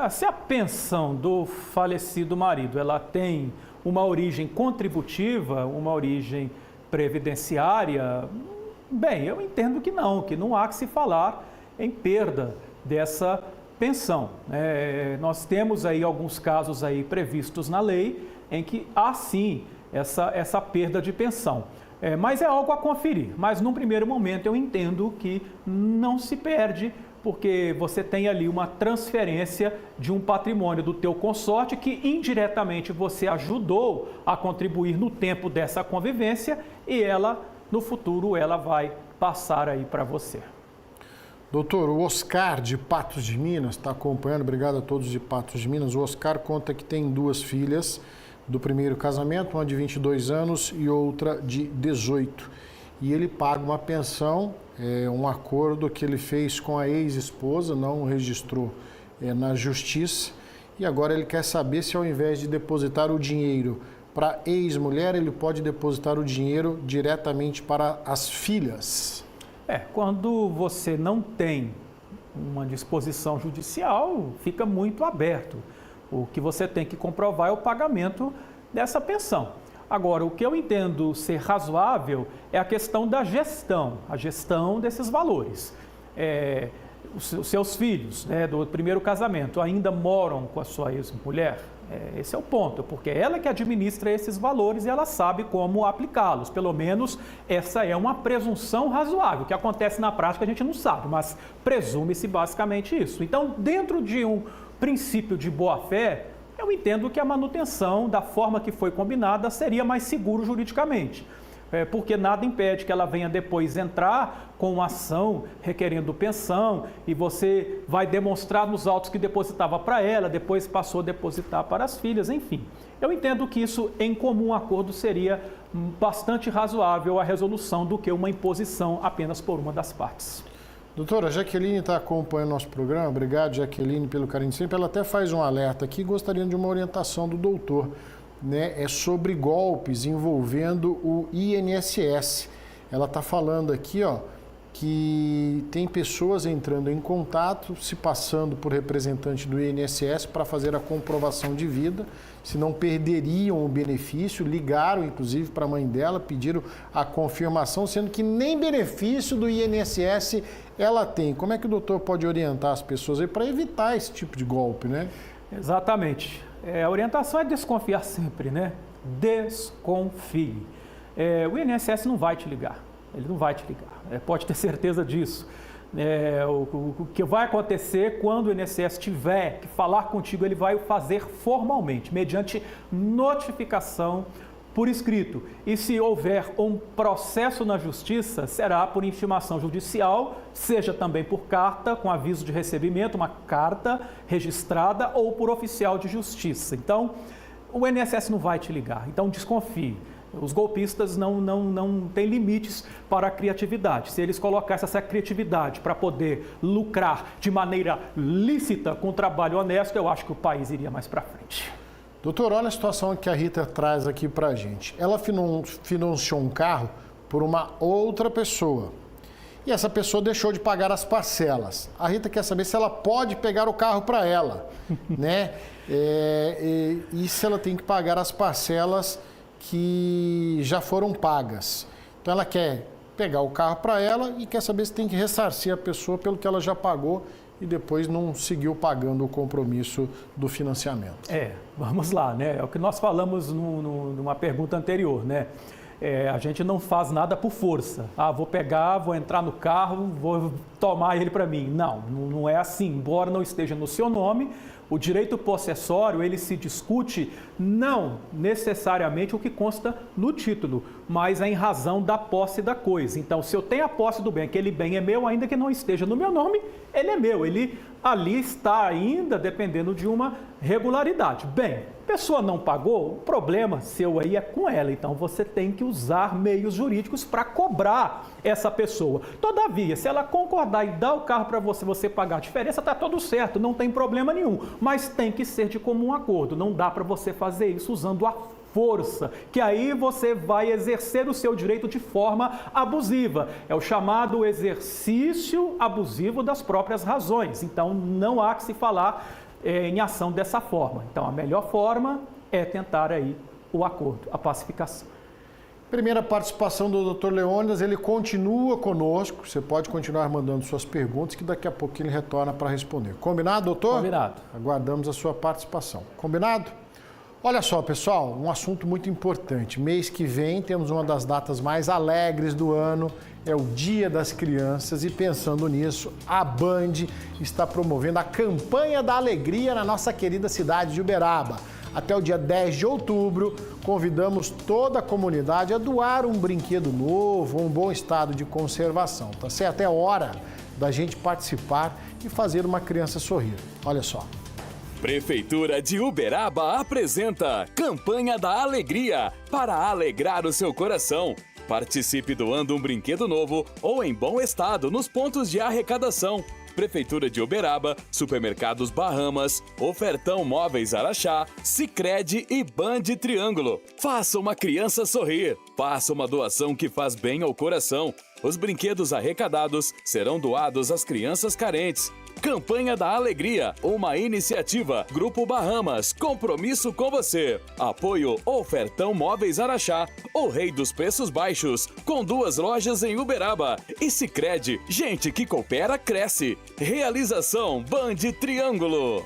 se a pensão do falecido marido ela tem uma origem contributiva, uma origem previdenciária, bem, eu entendo que não há que se falar em perda dessa pensão. Nós temos aí alguns casos aí previstos na lei em que há sim essa perda de pensão. Mas é algo a conferir. Mas num primeiro momento eu entendo que não se perde, porque você tem ali uma transferência de um patrimônio do teu consorte que indiretamente você ajudou a contribuir no tempo dessa convivência e ela, no futuro, ela vai passar aí para você. Doutor, o Oscar de Patos de Minas está acompanhando, obrigado a todos de Patos de Minas. O Oscar conta que tem 2 filhas do primeiro casamento, uma de 22 anos e outra de 18. E ele paga uma pensão, um acordo que ele fez com a ex-esposa, não registrou na justiça. E agora ele quer saber se ao invés de depositar o dinheiro para a ex-mulher, ele pode depositar o dinheiro diretamente para as filhas. Quando você não tem uma disposição judicial, fica muito aberto. O que você tem que comprovar é o pagamento dessa pensão. Agora, o que eu entendo ser razoável é a questão da gestão, a gestão desses valores. Os seus filhos, né, do primeiro casamento ainda moram com a sua ex-mulher? Esse é o ponto, porque é ela que administra esses valores e ela sabe como aplicá-los. Pelo menos essa é uma presunção razoável. O que acontece na prática a gente não sabe, mas presume-se basicamente isso. Então, dentro de um princípio de boa-fé, eu entendo que a manutenção da forma que foi combinada seria mais seguro juridicamente. Porque nada impede que ela venha depois entrar com uma ação requerendo pensão e você vai demonstrar nos autos que depositava para ela, depois passou a depositar para as filhas, enfim. Eu entendo que isso, em comum acordo, seria bastante razoável a resolução do que uma imposição apenas por uma das partes. Doutora, a Jaqueline está acompanhando nosso programa. Obrigado, Jaqueline, pelo carinho de sempre. Ela até faz um alerta aqui, gostaria de uma orientação do doutor. É sobre golpes envolvendo o INSS. Ela está falando aqui, que tem pessoas entrando em contato, se passando por representante do INSS para fazer a comprovação de vida, senão perderiam o benefício, ligaram inclusive para a mãe dela, pediram a confirmação, sendo que nem benefício do INSS ela tem. Como é que o doutor pode orientar as pessoas aí para evitar esse tipo de golpe, né? Exatamente. A orientação é desconfiar sempre, né? Desconfie. O INSS não vai te ligar, ele não vai te ligar, pode ter certeza disso. O que vai acontecer quando o INSS tiver que falar contigo, ele vai fazer formalmente, mediante notificação por escrito. E se houver um processo na justiça, será por intimação judicial, seja também por carta, com aviso de recebimento, uma carta registrada, ou por oficial de justiça. Então, o INSS não vai te ligar, então desconfie. Os golpistas não têm limites para a criatividade. Se eles colocassem essa criatividade para poder lucrar de maneira lícita com trabalho honesto, eu acho que o país iria mais para frente. Doutor, olha a situação que a Rita traz aqui para a gente. Ela financiou um carro por uma outra pessoa e essa pessoa deixou de pagar as parcelas. A Rita quer saber se ela pode pegar o carro para ela, né? E se ela tem que pagar as parcelas que já foram pagas. Então ela quer pegar o carro para ela e quer saber se tem que ressarcir a pessoa pelo que ela já pagou e depois não seguiu pagando o compromisso do financiamento. Vamos lá, né? É o que nós falamos numa pergunta anterior, né? A gente não faz nada por força. Vou pegar, vou entrar no carro, vou tomar ele para mim. Não é assim. Embora não esteja no seu nome, o direito possessório, ele se discute não necessariamente o que consta no título, mas em razão da posse da coisa. Então, se eu tenho a posse do bem, aquele bem é meu, ainda que não esteja no meu nome, ele é meu. Ele ali está ainda dependendo de uma regularidade. Bem, a pessoa não pagou, o problema seu aí é com ela. Então, você tem que usar meios jurídicos para cobrar essa pessoa. Todavia, se ela concordar e dar o carro para você pagar a diferença, está tudo certo, não tem problema nenhum. Mas tem que ser de comum acordo. Não dá para você fazer isso usando a força, que aí você vai exercer o seu direito de forma abusiva. É o chamado exercício abusivo das próprias razões. Então, não há que se falar em ação dessa forma. Então, a melhor forma é tentar aí o acordo, a pacificação. Primeira participação do Dr. Leônidas, ele continua conosco. Você pode continuar mandando suas perguntas, que daqui a pouco ele retorna para responder. Combinado, doutor? Combinado. Aguardamos a sua participação. Combinado? Olha só, pessoal, um assunto muito importante. Mês que vem temos uma das datas mais alegres do ano, é o Dia das Crianças, e pensando nisso, a Band está promovendo a Campanha da Alegria na nossa querida cidade de Uberaba. Até o dia 10 de outubro, convidamos toda a comunidade a doar um brinquedo novo, um bom estado de conservação, tá certo? É hora da gente participar e fazer uma criança sorrir. Olha só. Prefeitura de Uberaba apresenta Campanha da Alegria para alegrar o seu coração. Participe doando um brinquedo novo ou em bom estado nos pontos de arrecadação. Prefeitura de Uberaba, Supermercados Bahamas, Ofertão Móveis Araxá, Sicredi e Band Triângulo. Faça uma criança sorrir. Faça uma doação que faz bem ao coração. Os brinquedos arrecadados serão doados às crianças carentes. Campanha da Alegria, uma iniciativa. Grupo Bahamas, compromisso com você. Apoio Ofertão Móveis Araxá, o rei dos preços baixos, com 2 lojas em Uberaba. E Sicredi, gente que coopera, cresce. Realização Band Triângulo.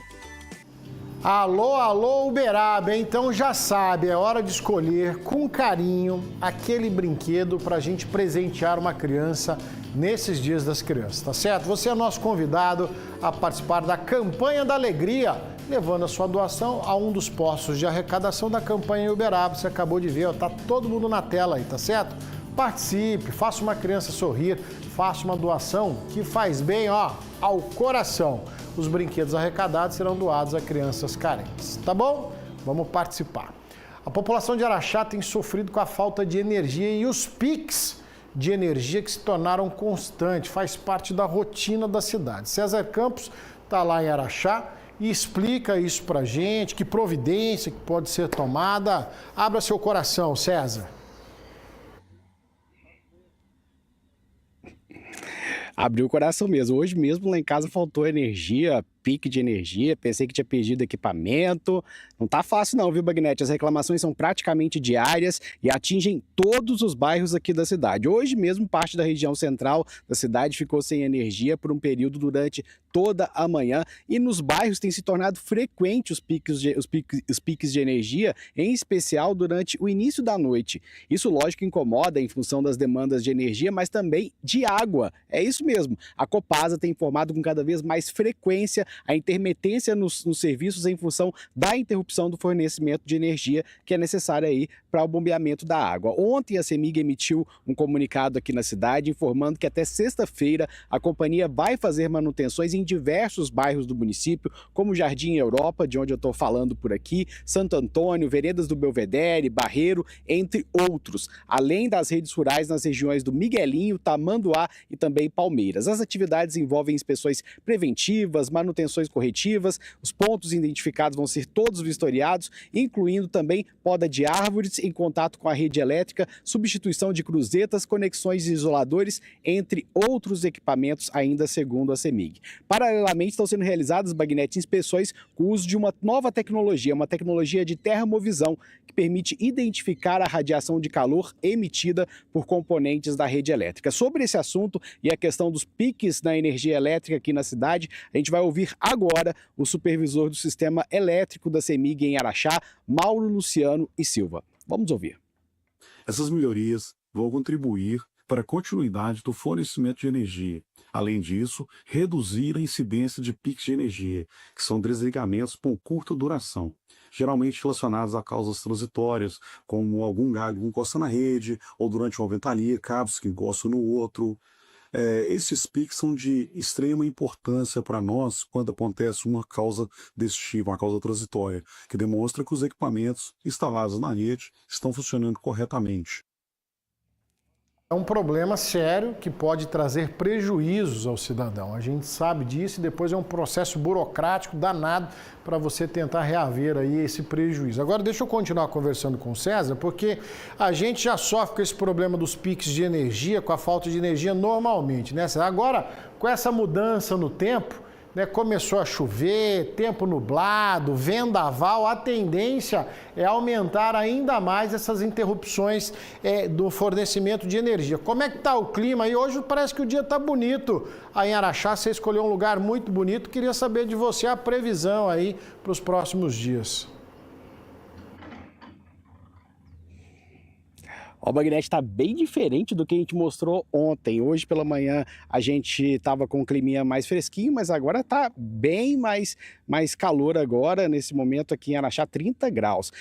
Alô, alô, Uberaba, então já sabe, é hora de escolher com carinho aquele brinquedo para a gente presentear uma criança nesses dias das crianças, tá certo? Você é nosso convidado a participar da Campanha da Alegria, levando a sua doação a um dos postos de arrecadação da campanha em Uberaba. Você acabou de ver, ó, tá todo mundo na tela aí, tá certo? Participe, faça uma criança sorrir, faça uma doação que faz bem, ó, ao coração. Os brinquedos arrecadados serão doados a crianças carentes, tá bom? Vamos participar. A população de Araxá tem sofrido com a falta de energia e os piques de energia que se tornaram constantes, faz parte da rotina da cidade. César Campos está lá em Araxá e explica isso pra gente, que providência que pode ser tomada. Abra seu coração, César. Abriu o coração mesmo. Hoje mesmo lá em casa faltou energia, pique de energia, pensei que tinha perdido equipamento. Não tá fácil não, viu, Bagnete? As reclamações são praticamente diárias e atingem todos os bairros aqui da cidade. Hoje mesmo, parte da região central da cidade ficou sem energia por um período durante toda a manhã e nos bairros tem se tornado frequente os piques de energia, em especial durante o início da noite. Isso, lógico, incomoda em função das demandas de energia, mas também de água. É isso mesmo. A Copasa tem informado com cada vez mais frequência a intermitência nos serviços em função da interrupção do fornecimento de energia que é necessária aí para o bombeamento da água. Ontem a CEMIG emitiu um comunicado aqui na cidade informando que até sexta-feira a companhia vai fazer manutenções em diversos bairros do município, como Jardim Europa, de onde eu estou falando por aqui, Santo Antônio, Veredas do Belvedere, Barreiro, entre outros, além das redes rurais nas regiões do Miguelinho, Tamanduá e também Palmeiras. As atividades envolvem inspeções preventivas, manutenções corretivas, os pontos identificados vão ser todos vistoriados, incluindo também poda de árvores em contato com a rede elétrica, substituição de cruzetas, conexões de isoladores, entre outros equipamentos ainda segundo a CEMIG. Paralelamente, estão sendo realizadas, Bagnete, inspeções com o uso de uma nova tecnologia, uma tecnologia de termovisão, que permite identificar a radiação de calor emitida por componentes da rede elétrica. Sobre esse assunto e a questão dos piques na energia elétrica aqui na cidade, a gente vai ouvir agora o supervisor do sistema elétrico da CEMIG em Araxá, Mauro Luciano e Silva. Vamos ouvir. Essas melhorias vão contribuir para a continuidade do fornecimento de energia. Além disso, reduzir a incidência de piques de energia, que são desligamentos com curta duração, geralmente relacionados a causas transitórias, como algum galho que encosta na rede, ou durante uma ventania, cabos que encostam no outro. Esses piques são de extrema importância para nós quando acontece uma causa desse tipo, uma causa transitória, que demonstra que os equipamentos instalados na rede estão funcionando corretamente. É um problema sério que pode trazer prejuízos ao cidadão. A gente sabe disso e depois é um processo burocrático danado para você tentar reaver aí esse prejuízo. Agora deixa eu continuar conversando com o César, porque a gente já sofre com esse problema dos piques de energia, com a falta de energia normalmente, né? Agora, com essa mudança no tempo, né, começou a chover, tempo nublado, vendaval, a tendência é aumentar ainda mais essas interrupções do fornecimento de energia. Como é que está o clima aí? Hoje parece que o dia está bonito. Aí em Araxá você escolheu um lugar muito bonito. Queria saber de você a previsão aí para os próximos dias. O Bagnete está bem diferente do que a gente mostrou ontem. Hoje pela manhã a gente estava com um climinha mais fresquinho, mas agora está bem mais calor agora, nesse momento aqui em Araxá, 30 graus.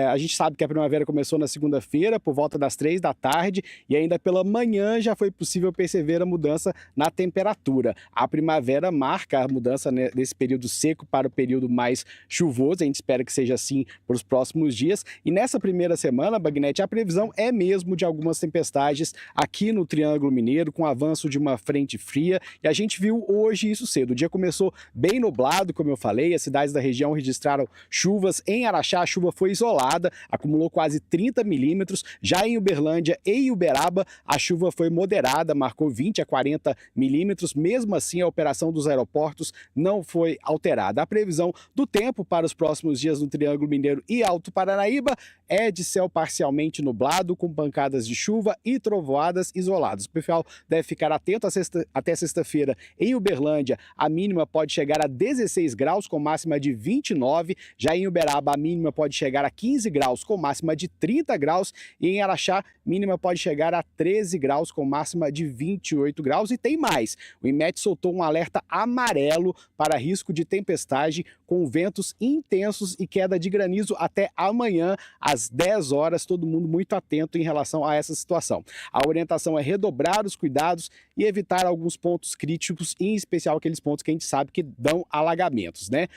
A gente sabe que a primavera começou na segunda-feira, por volta das 3 da tarde, e ainda pela manhã já foi possível perceber a mudança na temperatura. A primavera marca a mudança nesse período seco para o período mais chuvoso, a gente espera que seja assim para os próximos dias. E nessa primeira semana, Bagnete, a previsão é mesmo de algumas tempestades aqui no Triângulo Mineiro, com o avanço de uma frente fria, e a gente viu hoje isso cedo. O dia começou bem nublado, como eu falei, as cidades da região registraram chuvas. Em Araxá, a chuva foi isolada, acumulou quase 30 milímetros. Já em Uberlândia e Uberaba, a chuva foi moderada, marcou 20 a 40 milímetros. Mesmo assim, a operação dos aeroportos não foi alterada. A previsão do tempo para os próximos dias no Triângulo Mineiro e Alto Paranaíba é de céu parcialmente nublado, com pancadas de chuva e trovoadas isoladas. O pessoal deve ficar atento até sexta-feira. Em Uberlândia, a mínima pode chegar a 16 graus, com máxima de 29. Já em Uberaba, a mínima pode chegar a 15 graus, com máxima de 30 graus. E em Araxá, mínima pode chegar a 13 graus, com máxima de 28 graus. E tem mais. O IMET soltou um alerta amarelo para risco de tempestade, com ventos intensos e queda de granizo até amanhã, às 10 horas. Todo mundo muito atento em relação a essa situação. A orientação é redobrar os cuidados e evitar alguns pontos críticos, em especial aqueles pontos que a gente sabe que dão alagamentos, né?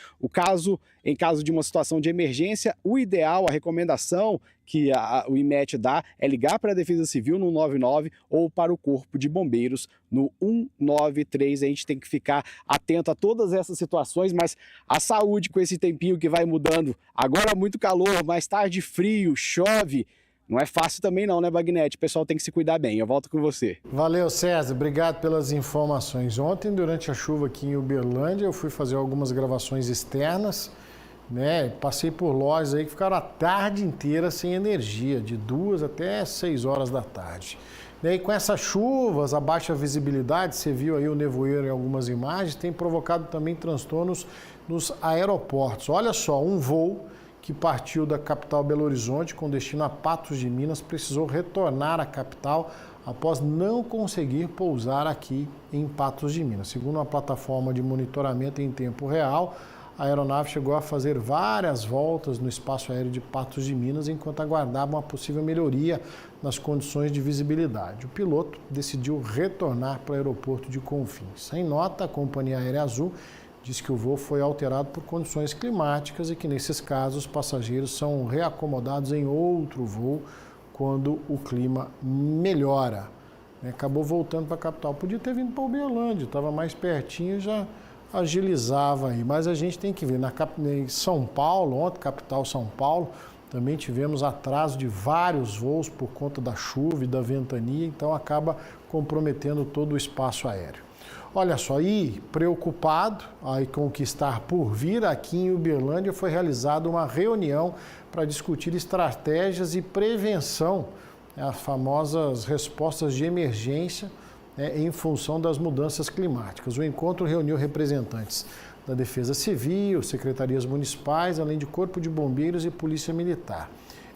Em caso de uma situação de emergência, o ideal, a recomendação que o IMET dá é ligar para a Defesa Civil no 99 ou para o Corpo de Bombeiros no 193. A gente tem que ficar atento a todas essas situações, mas a saúde com esse tempinho que vai mudando, agora muito calor, mais tarde frio, chove, não é fácil também não, né, Bagnete? O pessoal tem que se cuidar bem. Eu volto com você. Valeu, César. Obrigado pelas informações. Ontem, durante a chuva aqui em Uberlândia, eu fui fazer algumas gravações externas, né? Passei por lojas aí que ficaram a tarde inteira sem energia, de 2 até 6 horas da tarde. E aí, com essas chuvas, a baixa visibilidade, você viu aí o nevoeiro em algumas imagens, tem provocado também transtornos nos aeroportos. Olha só, um voo que partiu da capital Belo Horizonte com destino a Patos de Minas precisou retornar à capital após não conseguir pousar aqui em Patos de Minas. Segundo uma plataforma de monitoramento em tempo real, a aeronave chegou a fazer várias voltas no espaço aéreo de Patos de Minas enquanto aguardava uma possível melhoria nas condições de visibilidade. O piloto decidiu retornar para o aeroporto de Confins. Em nota, a Companhia Aérea Azul diz que o voo foi alterado por condições climáticas e que, nesses casos, os passageiros são reacomodados em outro voo quando o clima melhora. Acabou voltando para a capital. Podia ter vindo para Uberlândia, estava mais pertinho e já agilizava aí. Mas a gente tem que ver. Em São Paulo, ontem, capital São Paulo, também tivemos atraso de vários voos por conta da chuva e da ventania, então acaba comprometendo todo o espaço aéreo. Olha só, e preocupado aí com o que está por vir, aqui em Uberlândia foi realizada uma reunião para discutir estratégias e prevenção, as famosas respostas de emergência, em função das mudanças climáticas. O encontro reuniu representantes da Defesa Civil, secretarias municipais, além de Corpo de Bombeiros e Polícia Militar.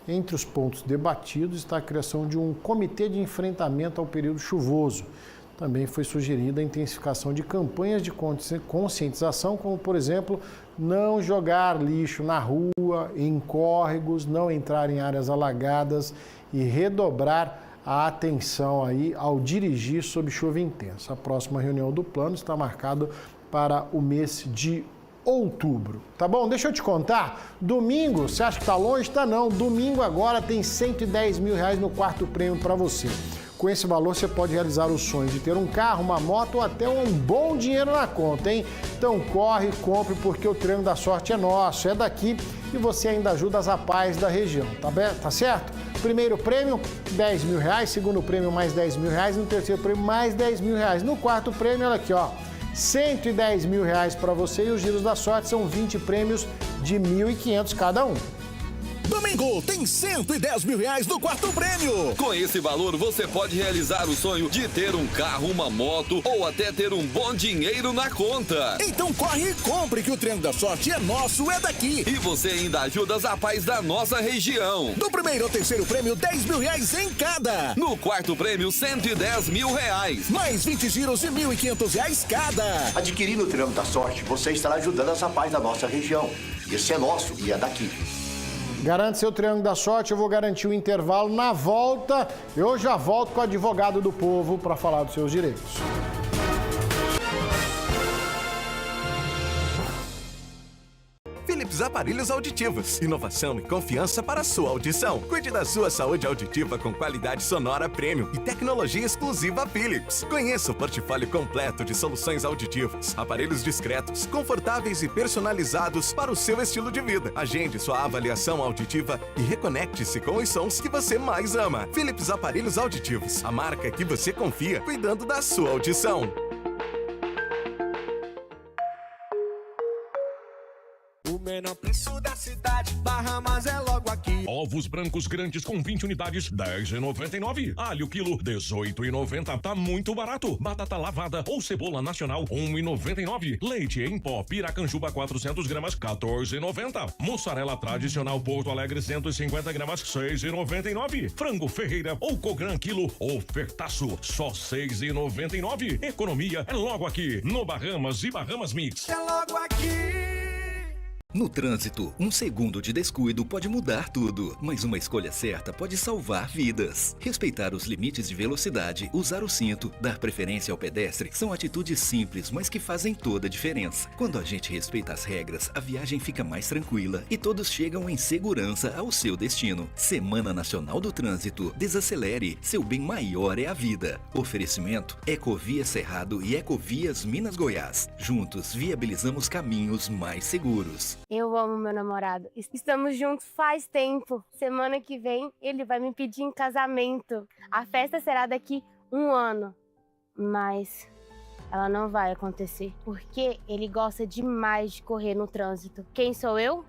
Entre os pontos debatidos está a criação de um comitê de enfrentamento ao período chuvoso. Também foi sugerida a intensificação de campanhas de conscientização, como, por exemplo, não jogar lixo na rua, em córregos, não entrar em áreas alagadas e redobrar a atenção aí ao dirigir sob chuva intensa. A próxima reunião do plano está marcada para o mês de outubro. Tá bom? Deixa eu te contar. Domingo, você acha que tá longe? Tá não. Domingo agora tem R$110 mil no quarto prêmio para você. Com esse valor, você pode realizar o sonho de ter um carro, uma moto ou até um bom dinheiro na conta, hein? Então corre e compre, porque o Triângulo da Sorte é nosso, é daqui e você ainda ajuda as APAES da região, tá certo? Primeiro prêmio, R$10 mil, segundo prêmio, mais R$10 mil, no terceiro prêmio, mais R$10 mil. No quarto prêmio, olha aqui, ó, R$110 mil para você e os giros da sorte são 20 prêmios de R$1.500 cada um. Domingo tem R$110 mil no quarto prêmio. Com esse valor, você pode realizar o sonho de ter um carro, uma moto ou até ter um bom dinheiro na conta. Então corre e compre, que o Triângulo da Sorte é nosso, é daqui. E você ainda ajuda as APAES da nossa região. Do primeiro ao terceiro prêmio, R$10 mil em cada. No quarto prêmio, R$110 mil. Mais 20 giros de R$1.500 cada. Adquirindo o Triângulo da Sorte, você estará ajudando as APAES da nossa região. Esse é nosso e é daqui. Garante seu Triângulo da Sorte, eu vou garantir o intervalo. Na volta, eu já volto com o advogado do povo para falar dos seus direitos. Philips Philips Aparelhos Auditivos. Inovação e confiança para a sua audição. Cuide da sua saúde auditiva com qualidade sonora premium e tecnologia exclusiva Philips. Conheça o portfólio completo de soluções auditivas. Aparelhos discretos, confortáveis e personalizados para o seu estilo de vida. Agende sua avaliação auditiva e reconecte-se com os sons que você mais ama. Philips Aparelhos Auditivos, a marca que você confia, cuidando da sua audição. O menor preço da cidade, Bahamas é logo aqui. Ovos brancos grandes com 20 unidades, R$10,99. Alho quilo, R$18,90. Tá muito barato. Batata lavada ou cebola nacional, R$1,99. Leite em pó Piracanjuba 400 gramas, R$14,90. Mussarela tradicional Porto Alegre 150 gramas, R$6,99. Frango Ferreira ou Cogran quilo, ofertaço, só R$6,99. Economia é logo aqui, no Bahamas e Bahamas Mix. É logo aqui. No trânsito, um segundo de descuido pode mudar tudo, mas uma escolha certa pode salvar vidas. Respeitar os limites de velocidade, usar o cinto, dar preferência ao pedestre são atitudes simples, mas que fazem toda a diferença. Quando a gente respeita as regras, a viagem fica mais tranquila e todos chegam em segurança ao seu destino. Semana Nacional do Trânsito. Desacelere, seu bem maior é a vida. Oferecimento: Ecovia Cerrado e Ecovias Minas Goiás. Juntos, viabilizamos caminhos mais seguros. Eu amo meu namorado. Estamos juntos faz tempo. Semana que vem ele vai me pedir em casamento. A festa será daqui 1 ano. Mas ela não vai acontecer. Porque ele gosta demais de correr no trânsito. Quem sou eu?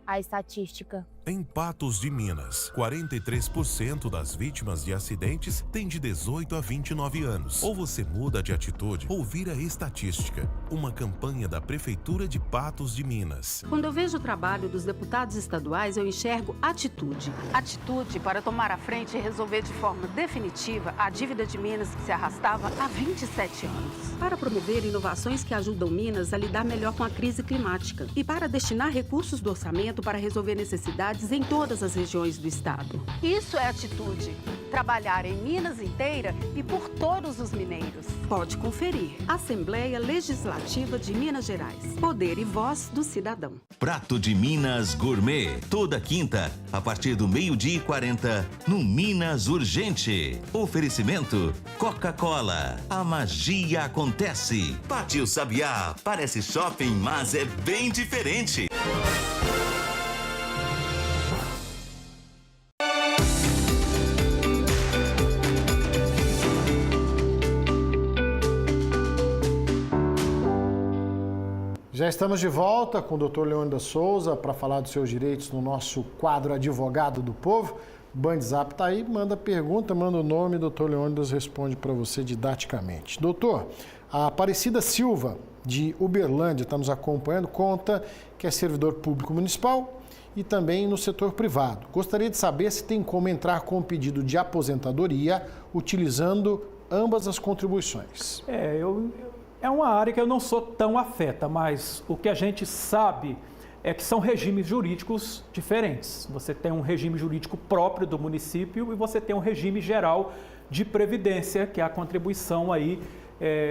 A estatística. Em Patos de Minas, 43% das vítimas de acidentes têm de 18 a 29 anos. Ou você muda de atitude ou vira estatística. Uma campanha da Prefeitura de Patos de Minas. Quando eu vejo o trabalho dos deputados estaduais, eu enxergo atitude. Atitude para tomar a frente e resolver de forma definitiva a dívida de Minas que se arrastava há 27 anos. Para promover inovações que ajudam Minas a lidar melhor com a crise climática. E para destinar recursos do orçamento para resolver necessidades em todas as regiões do estado. Isso é atitude. Trabalhar em Minas inteira e por todos os mineiros. Pode conferir. Assembleia Legislativa de Minas Gerais. Poder e voz do cidadão. Prato de Minas Gourmet. Toda quinta, a partir do 12h40, no Minas Urgente. Oferecimento: Coca-Cola. A magia acontece. Pátio Sabiá. Parece shopping, mas é bem diferente. Já estamos de volta com o Dr. Leônidas Souza para falar dos seus direitos no nosso quadro Advogado do Povo. O Bandzap está aí, manda pergunta, manda o nome, o Dr. Leônidas responde para você didaticamente. Doutor, a Aparecida Silva, de Uberlândia, está nos acompanhando, conta que é servidor público municipal e também no setor privado. Gostaria de saber se tem como entrar com um pedido de aposentadoria utilizando ambas as contribuições. É uma área que eu não sou tão afeta, mas o que a gente sabe é que são regimes jurídicos diferentes. Você tem um regime jurídico próprio do município e você tem um regime geral de previdência, que é a contribuição aí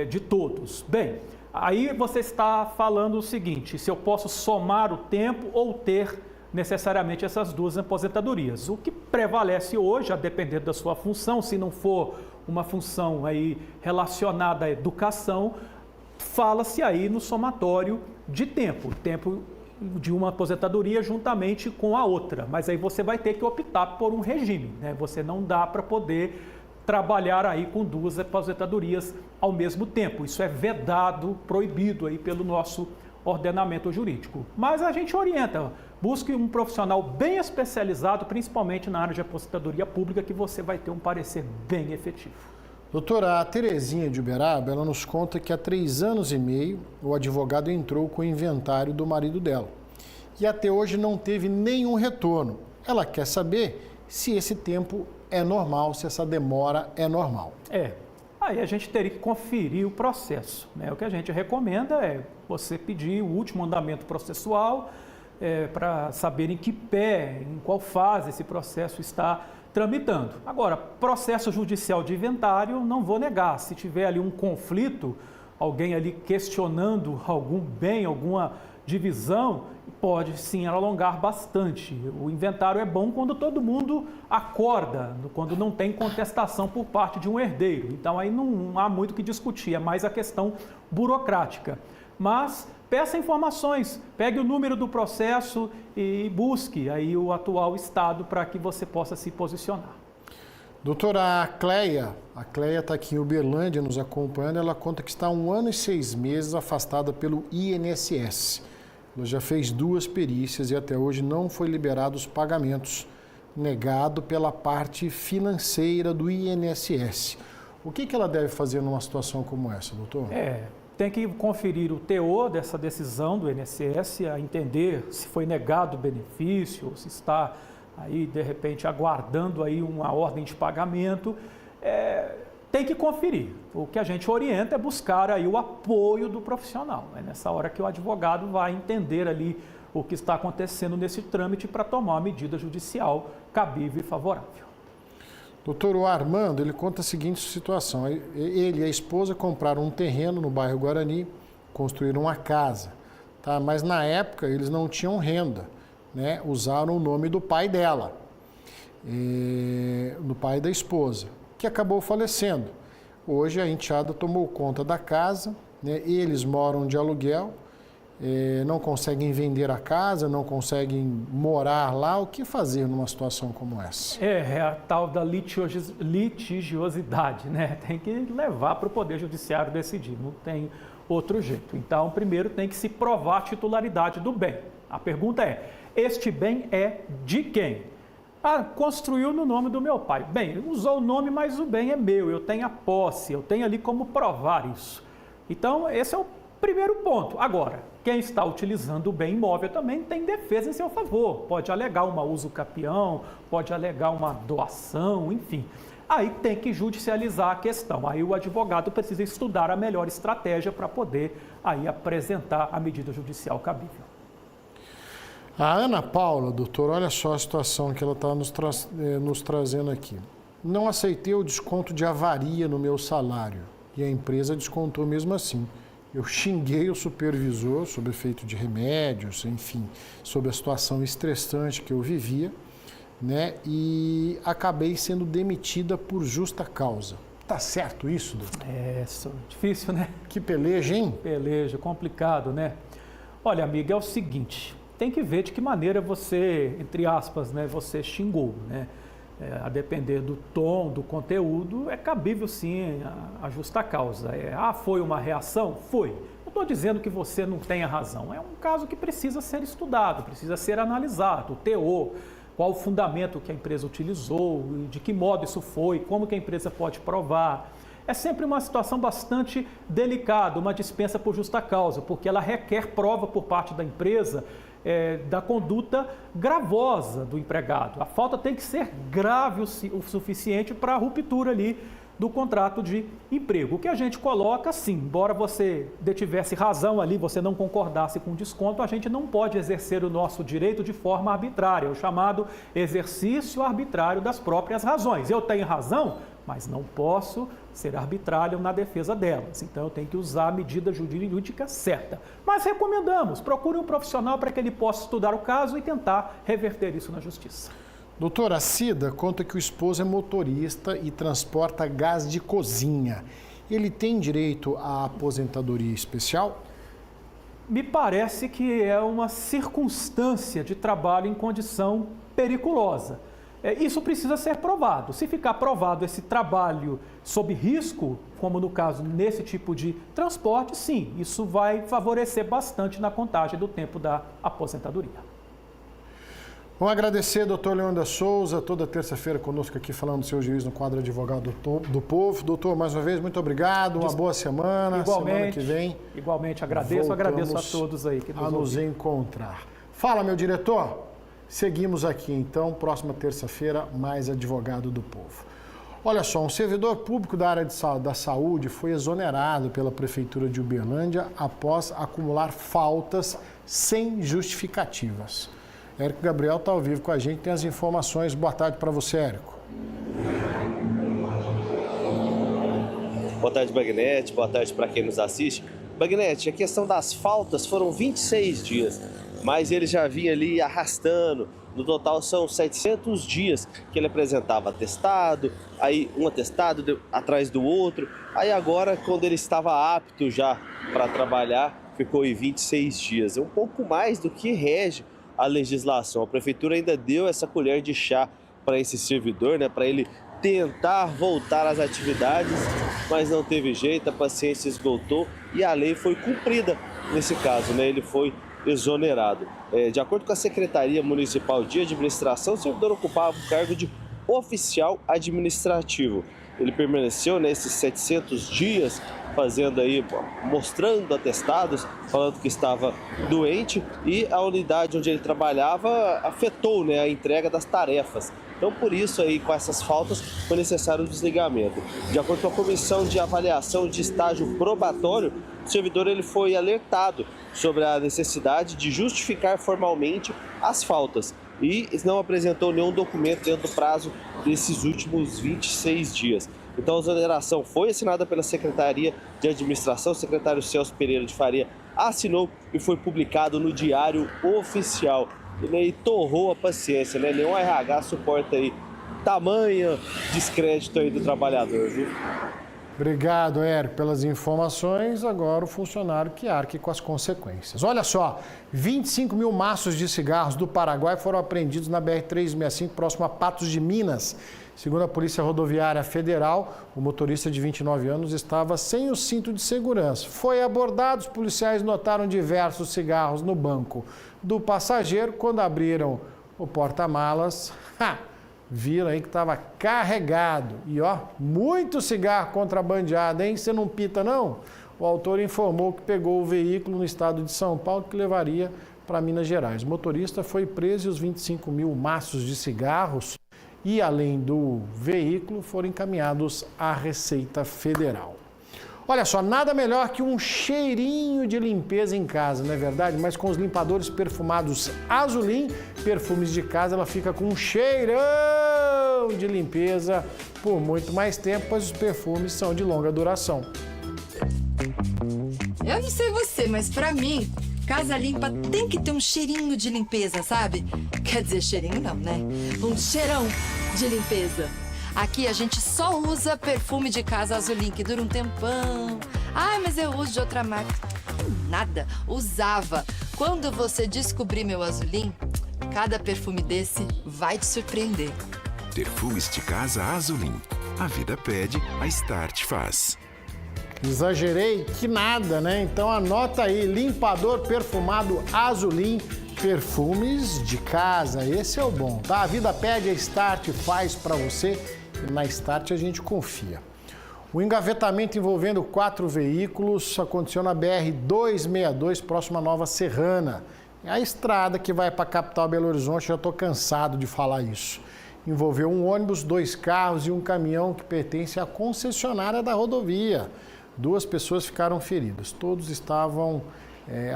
de todos. Bem, aí você está falando o seguinte: se eu posso somar o tempo ou ter necessariamente essas duas aposentadorias. O que prevalece hoje, a depender da sua função, se não for uma função aí relacionada à educação, fala-se aí no somatório de tempo de uma aposentadoria juntamente com a outra, mas aí você vai ter que optar por um regime, né? Você não dá para poder trabalhar aí com duas aposentadorias ao mesmo tempo. Isso é vedado, proibido aí pelo nosso ordenamento jurídico. Mas a gente orienta, busque um profissional bem especializado, principalmente na área de aposentadoria pública, que você vai ter um parecer bem efetivo. Doutora, a Terezinha de Uberaba, ela nos conta que há 3 anos e meio o advogado entrou com o inventário do marido dela e até hoje não teve nenhum retorno. Ela quer saber se esse tempo é normal, se essa demora é normal. Aí a gente teria que conferir o processo, né? O que a gente recomenda é você pedir o último andamento processual para saber em que pé, em qual fase esse processo está tramitando. Agora, processo judicial de inventário, não vou negar, se tiver ali um conflito, alguém ali questionando algum bem, alguma divisão pode sim alongar bastante. O inventário é bom quando todo mundo acorda, quando não tem contestação por parte de um herdeiro. Então aí não há muito o que discutir, é mais a questão burocrática. Mas peça informações, pegue o número do processo e busque aí o atual estado para que você possa se posicionar. Doutora Cleia está aqui em Uberlândia nos acompanhando, ela conta que está há 1 ano e 6 meses afastada pelo INSS. Ela já fez 2 perícias e até hoje não foi liberado os pagamentos, negado pela parte financeira do INSS. O que ela deve fazer numa situação como essa, doutor? Tem que conferir o teor dessa decisão do INSS, a entender se foi negado o benefício, ou se está aí, de repente, aguardando aí uma ordem de pagamento. Tem que conferir. O que a gente orienta é buscar aí o apoio do profissional. É nessa hora que o advogado vai entender ali o que está acontecendo nesse trâmite para tomar uma medida judicial cabível e favorável. Doutor, o Armando, ele conta a seguinte situação. Ele e a esposa compraram um terreno no bairro Guarani, construíram uma casa, tá? Mas na época eles não tinham renda, né? Usaram o nome do pai dela, do pai da esposa, que acabou falecendo. Hoje a enteada tomou conta da casa, né? Eles moram de aluguel, não conseguem vender a casa, não conseguem morar lá. O que fazer numa situação como essa? É a tal da litigiosidade, né? Tem que levar para o Poder Judiciário decidir, não tem outro jeito. Então, primeiro tem que se provar a titularidade do bem. A pergunta é, este bem é de quem? Construiu no nome do meu pai. Bem, usou o nome, mas o bem é meu, eu tenho a posse, eu tenho ali como provar isso. Então, esse é o primeiro ponto. Agora, quem está utilizando o bem imóvel também tem defesa em seu favor. Pode alegar uma uso capião, pode alegar uma doação, enfim. Aí tem que judicializar a questão. Aí o advogado precisa estudar a melhor estratégia para poder aí apresentar a medida judicial cabível. A Ana Paula, doutor, olha só a situação que ela está nos trazendo aqui. Não aceitei o desconto de avaria no meu salário e a empresa descontou mesmo assim. Eu xinguei o supervisor sob efeito de remédios, enfim, sobre a situação estressante que eu vivia, né? E acabei sendo demitida por justa causa. Tá certo isso, doutor? Difícil, né? Que peleja, hein? Peleja, complicado, né? Olha, amiga, é o seguinte, tem que ver de que maneira você, entre aspas, né, você xingou, né? A depender do tom, do conteúdo, é cabível sim a justa causa. Foi uma reação? Foi. Não estou dizendo que você não tenha razão. É um caso que precisa ser estudado, precisa ser analisado. O teor, qual o fundamento que a empresa utilizou, de que modo isso foi, como que a empresa pode provar. É sempre uma situação bastante delicada, uma dispensa por justa causa, porque ela requer prova por parte da empresa da conduta gravosa do empregado. A falta tem que ser grave o suficiente para a ruptura ali do contrato de emprego. O que a gente coloca, sim, embora você tivesse razão ali, você não concordasse com o desconto, a gente não pode exercer o nosso direito de forma arbitrária, o chamado exercício arbitrário das próprias razões. Eu tenho razão, mas não posso ser arbitrário na defesa delas. Então, eu tenho que usar a medida jurídica certa. Mas recomendamos, procure um profissional para que ele possa estudar o caso e tentar reverter isso na justiça. Doutora, a Cida conta que o esposo é motorista e transporta gás de cozinha. Ele tem direito à aposentadoria especial? Me parece que é uma circunstância de trabalho em condição periculosa. Isso precisa ser provado. Se ficar provado esse trabalho sob risco, como no caso nesse tipo de transporte, sim, isso vai favorecer bastante na contagem do tempo da aposentadoria. Vamos agradecer, doutor Leandro Souza, toda terça-feira conosco aqui falando do seu juiz no quadro Advogado do Povo. Doutor, mais uma vez, muito obrigado, uma boa semana. Igualmente, semana que vem. Igualmente, agradeço a todos aí que nos encontrar. Fala, meu diretor. Seguimos aqui, então, próxima terça-feira, mais Advogado do Povo. Olha só, um servidor público da área da saúde foi exonerado pela Prefeitura de Uberlândia após acumular faltas sem justificativas. Érico Gabriel está ao vivo com a gente, tem as informações. Boa tarde para você, Érico. Boa tarde, Bagnete. Boa tarde para quem nos assiste. Bagnete, a questão das faltas foram 26 dias, mas ele já vinha ali arrastando. No total são 700 dias que ele apresentava atestado, aí um atestado atrás do outro. Aí agora, quando ele estava apto já para trabalhar, ficou em 26 dias. É um pouco mais do que rege a legislação. A prefeitura ainda deu essa colher de chá para esse servidor, né, para ele tentar voltar às atividades, mas não teve jeito, a paciência esgotou e a lei foi cumprida nesse caso, né? Ele foi exonerado. De acordo com a Secretaria Municipal de Administração, o servidor ocupava o cargo de oficial administrativo. Ele permaneceu nesses 700 dias fazendo aí, mostrando atestados, falando que estava doente, e a unidade onde ele trabalhava afetou, né, a entrega das tarefas. Então, por isso aí, com essas faltas, foi necessário o desligamento. De acordo com a Comissão de Avaliação de Estágio Probatório, o servidor ele foi alertado sobre a necessidade de justificar formalmente as faltas e não apresentou nenhum documento dentro do prazo desses últimos 26 dias. Então, a exoneração foi assinada pela Secretaria de Administração, o secretário Celso Pereira de Faria assinou e foi publicado no Diário Oficial. E torrou a paciência, né? Nenhum RH suporta aí tamanho descrédito aí do trabalhador, viu? Obrigado, Érico, pelas informações. Agora o funcionário que arque com as consequências. Olha só, 25 mil maços de cigarros do Paraguai foram apreendidos na BR-365, próximo a Patos de Minas. Segundo a Polícia Rodoviária Federal, o motorista de 29 anos estava sem o cinto de segurança. Foi abordado, os policiais notaram diversos cigarros no banco do passageiro. Quando abriram o porta-malas, viram aí que estava carregado. E ó, muito cigarro contrabandeado, hein? Você não pita, não? O autor informou que pegou o veículo no estado de São Paulo que levaria para Minas Gerais. O motorista foi preso e os 25 mil maços de cigarros e, além do veículo, foram encaminhados à Receita Federal. Olha só, nada melhor que um cheirinho de limpeza em casa, não é verdade? Mas com os limpadores perfumados Azulim, perfumes de casa, ela fica com um cheirão de limpeza por muito mais tempo, pois os perfumes são de longa duração. Eu não sei você, mas pra mim, casa limpa tem que ter um cheirinho de limpeza, sabe? Quer dizer, cheirinho não, né? Um cheirão de limpeza. Aqui a gente só usa perfume de casa Azulim, que dura um tempão. Ah, mas eu uso de outra marca. Nada, usava. Quando você descobrir meu Azulim, cada perfume desse vai te surpreender. Perfumes de casa Azulim. A vida pede, a Start faz. Exagerei? Que nada, né? Então anota aí, limpador perfumado Azulim, perfumes de casa. Esse é o bom, tá? A vida pede, a Start faz para você. E na Start a gente confia. O engavetamento envolvendo 4 veículos aconteceu na BR-262, próximo à Nova Serrana. É a estrada que vai para a capital Belo Horizonte, já estou cansado de falar isso. Envolveu um ônibus, 2 carros e um caminhão que pertence à concessionária da rodovia. 2 pessoas ficaram feridas.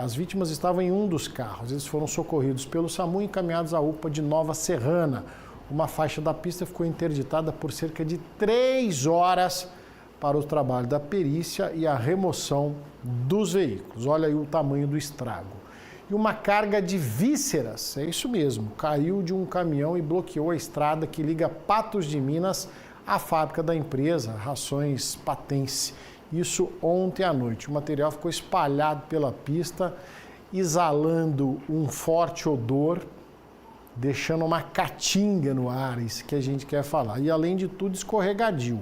As vítimas estavam em um dos carros. Eles foram socorridos pelo SAMU e encaminhados à UPA de Nova Serrana. Uma faixa da pista ficou interditada por cerca de 3 horas para o trabalho da perícia e a remoção dos veículos. Olha aí o tamanho do estrago. E uma carga de vísceras, é isso mesmo, caiu de um caminhão e bloqueou a estrada que liga Patos de Minas à fábrica da empresa Rações Patense. Isso ontem à noite. O material ficou espalhado pela pista, exalando um forte odor, deixando uma caatinga no ar, isso que a gente quer falar. E, além de tudo, escorregadio.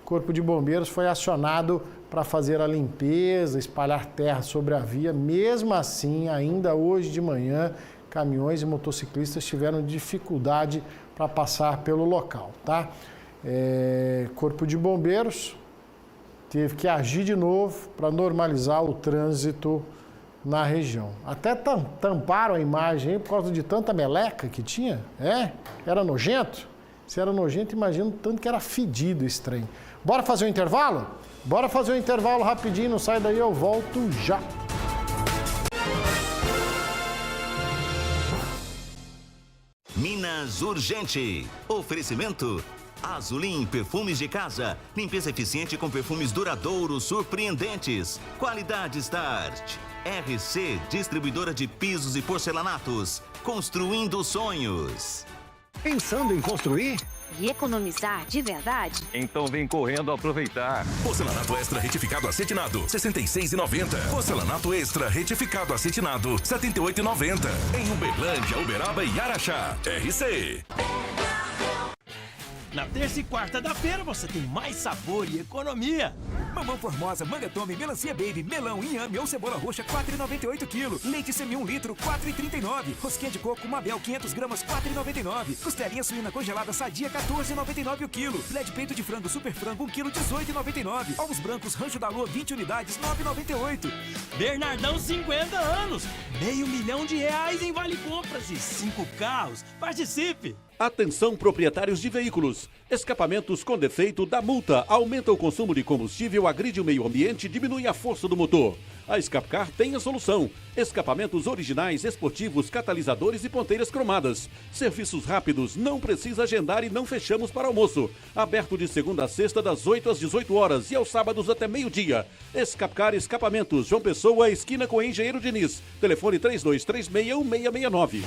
O Corpo de Bombeiros foi acionado para fazer a limpeza, espalhar terra sobre a via. Mesmo assim, ainda hoje de manhã, caminhões e motociclistas tiveram dificuldade para passar pelo local, tá? Corpo de Bombeiros teve que agir de novo para normalizar o trânsito na região. Até tamparam a imagem aí por causa de tanta meleca que tinha. Era nojento? Se era nojento, imagina o tanto que era fedido esse trem. Bora fazer um intervalo? Bora fazer um intervalo rapidinho, não sai daí, eu volto já. Minas Urgente. Oferecimento Azulim Perfumes de Casa. Limpeza eficiente com perfumes duradouros, surpreendentes. Qualidade Start. RC, distribuidora de pisos e porcelanatos. Construindo sonhos. Pensando em construir? E economizar de verdade? Então vem correndo aproveitar. Porcelanato Extra retificado acetinado, R$ 66,90. Porcelanato Extra retificado acetinado, R$ 78,90. Em Uberlândia, Uberaba e Araxá. RC. Na terça e quarta da feira você tem mais sabor e economia. Mamão Formosa, Manga Tome, Melancia Baby, melão, inhame ou cebola roxa, 4,98 kg. Leite semi 1 litro, 4,39. Rosquinha de coco Mabel, 500 gramas, 4,99. Costelinha suína congelada Sadia, 14,99 o quilo. Filé de peito de frango Super Frango, 1 kg, 18,99. Ovos brancos Rancho da Lua, 20 unidades, 9,98. Bernardão, 50 anos. R$500 mil em Vale Compras e 5 carros. Participe! Atenção, proprietários de veículos. Escapamentos com defeito da multa. Aumenta o consumo de combustível, agride o meio ambiente e diminui a força do motor. A Escapcar tem a solução. Escapamentos originais, esportivos, catalisadores e ponteiras cromadas. Serviços rápidos, não precisa agendar e não fechamos para almoço. Aberto de segunda a sexta, das 8 às 18 horas e aos sábados até meio-dia. Escapcar Escapamentos, João Pessoa, esquina com Engenheiro Diniz. Telefone 32361669.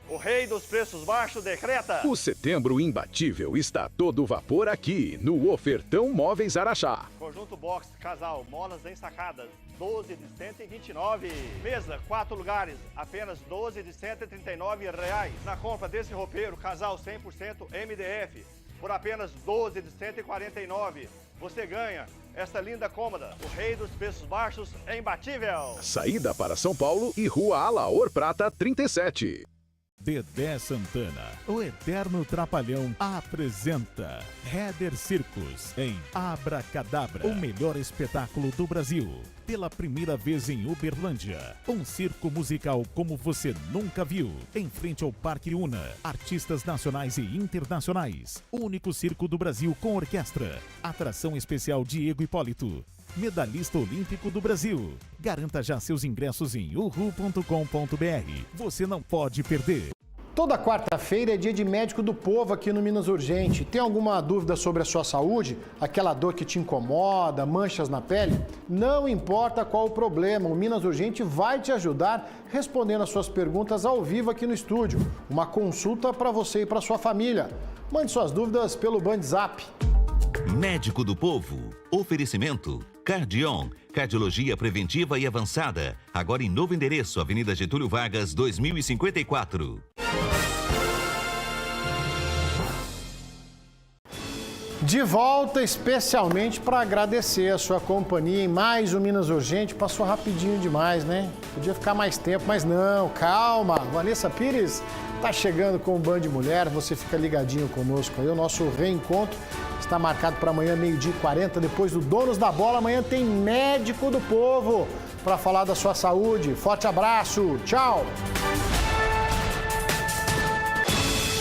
O rei dos preços baixos decreta. O setembro imbatível está a todo vapor aqui no Ofertão Móveis Araxá. Conjunto box casal, molas ensacadas, 12 de 129. Mesa, 4 lugares, apenas 12 de 139 reais. Na compra desse roupeiro, casal 100% MDF, por apenas 12 de 149. Você ganha essa linda cômoda. O rei dos preços baixos é imbatível. Saída para São Paulo e Rua Alaor Prata 37. Dedé Santana, o eterno trapalhão, apresenta Header Circus em Abracadabra, o melhor espetáculo do Brasil. Pela primeira vez em Uberlândia, um circo musical como você nunca viu. Em frente ao Parque Una, artistas nacionais e internacionais. Único circo do Brasil com orquestra. Atração especial Diego Hipólito, medalhista olímpico do Brasil. Garanta já seus ingressos em uhu.com.br. Você não pode perder. Toda quarta-feira é dia de Médico do Povo aqui no Minas Urgente. Tem alguma dúvida sobre a sua saúde? Aquela dor que te incomoda, manchas na pele? Não importa qual o problema, o Minas Urgente vai te ajudar respondendo as suas perguntas ao vivo aqui no estúdio. Uma consulta para você e para sua família. Mande suas dúvidas pelo BandZap. Médico do Povo. Oferecimento Cardion, cardiologia preventiva e avançada. Agora em novo endereço, Avenida Getúlio Vargas, 2054. De volta especialmente para agradecer a sua companhia em mais um Minas Urgente. Passou rapidinho demais, né? Podia ficar mais tempo, mas não, calma. Vanessa Pires está chegando com o Band Mulher, você fica ligadinho conosco aí. O nosso reencontro está marcado para amanhã, 12h40, depois do Donos da Bola. Amanhã tem Médico do Povo para falar da sua saúde. Forte abraço, tchau!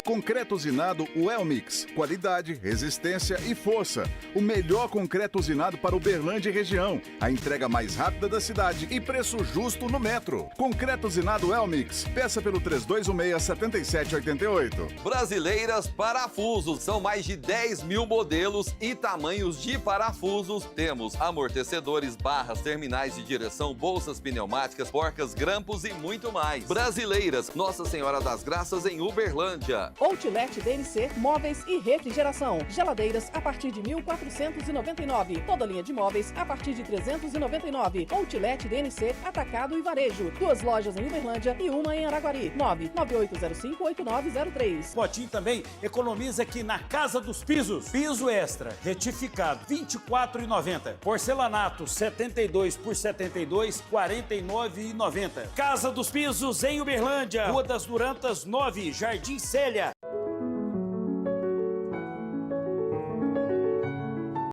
Concreto usinado Welmix. Qualidade, resistência e força. O melhor concreto usinado para Uberlândia e região. A entrega mais rápida da cidade e preço justo no metro. Concreto usinado Welmix. Peça pelo 3216-7788. Brasileiras Parafusos. São mais de 10 mil modelos e tamanhos de parafusos. Temos amortecedores, barras, terminais de direção, bolsas pneumáticas, porcas, grampos e muito mais. Brasileiras, Nossa Senhora das Graças em Uberlândia. Outlet DNC, móveis e refrigeração. Geladeiras a partir de 1.499. Toda linha de móveis a partir de 399. Outlet DNC, atacado e varejo. 2 lojas em Uberlândia e uma em Araguari. 998058903. Potinho também economiza aqui na Casa dos Pisos. Piso extra, retificado, R$ 24,90. Porcelanato, 72 por 72, R$ 49,90. Casa dos Pisos em Uberlândia. Rua das Durantas, 9, Jardim Célia.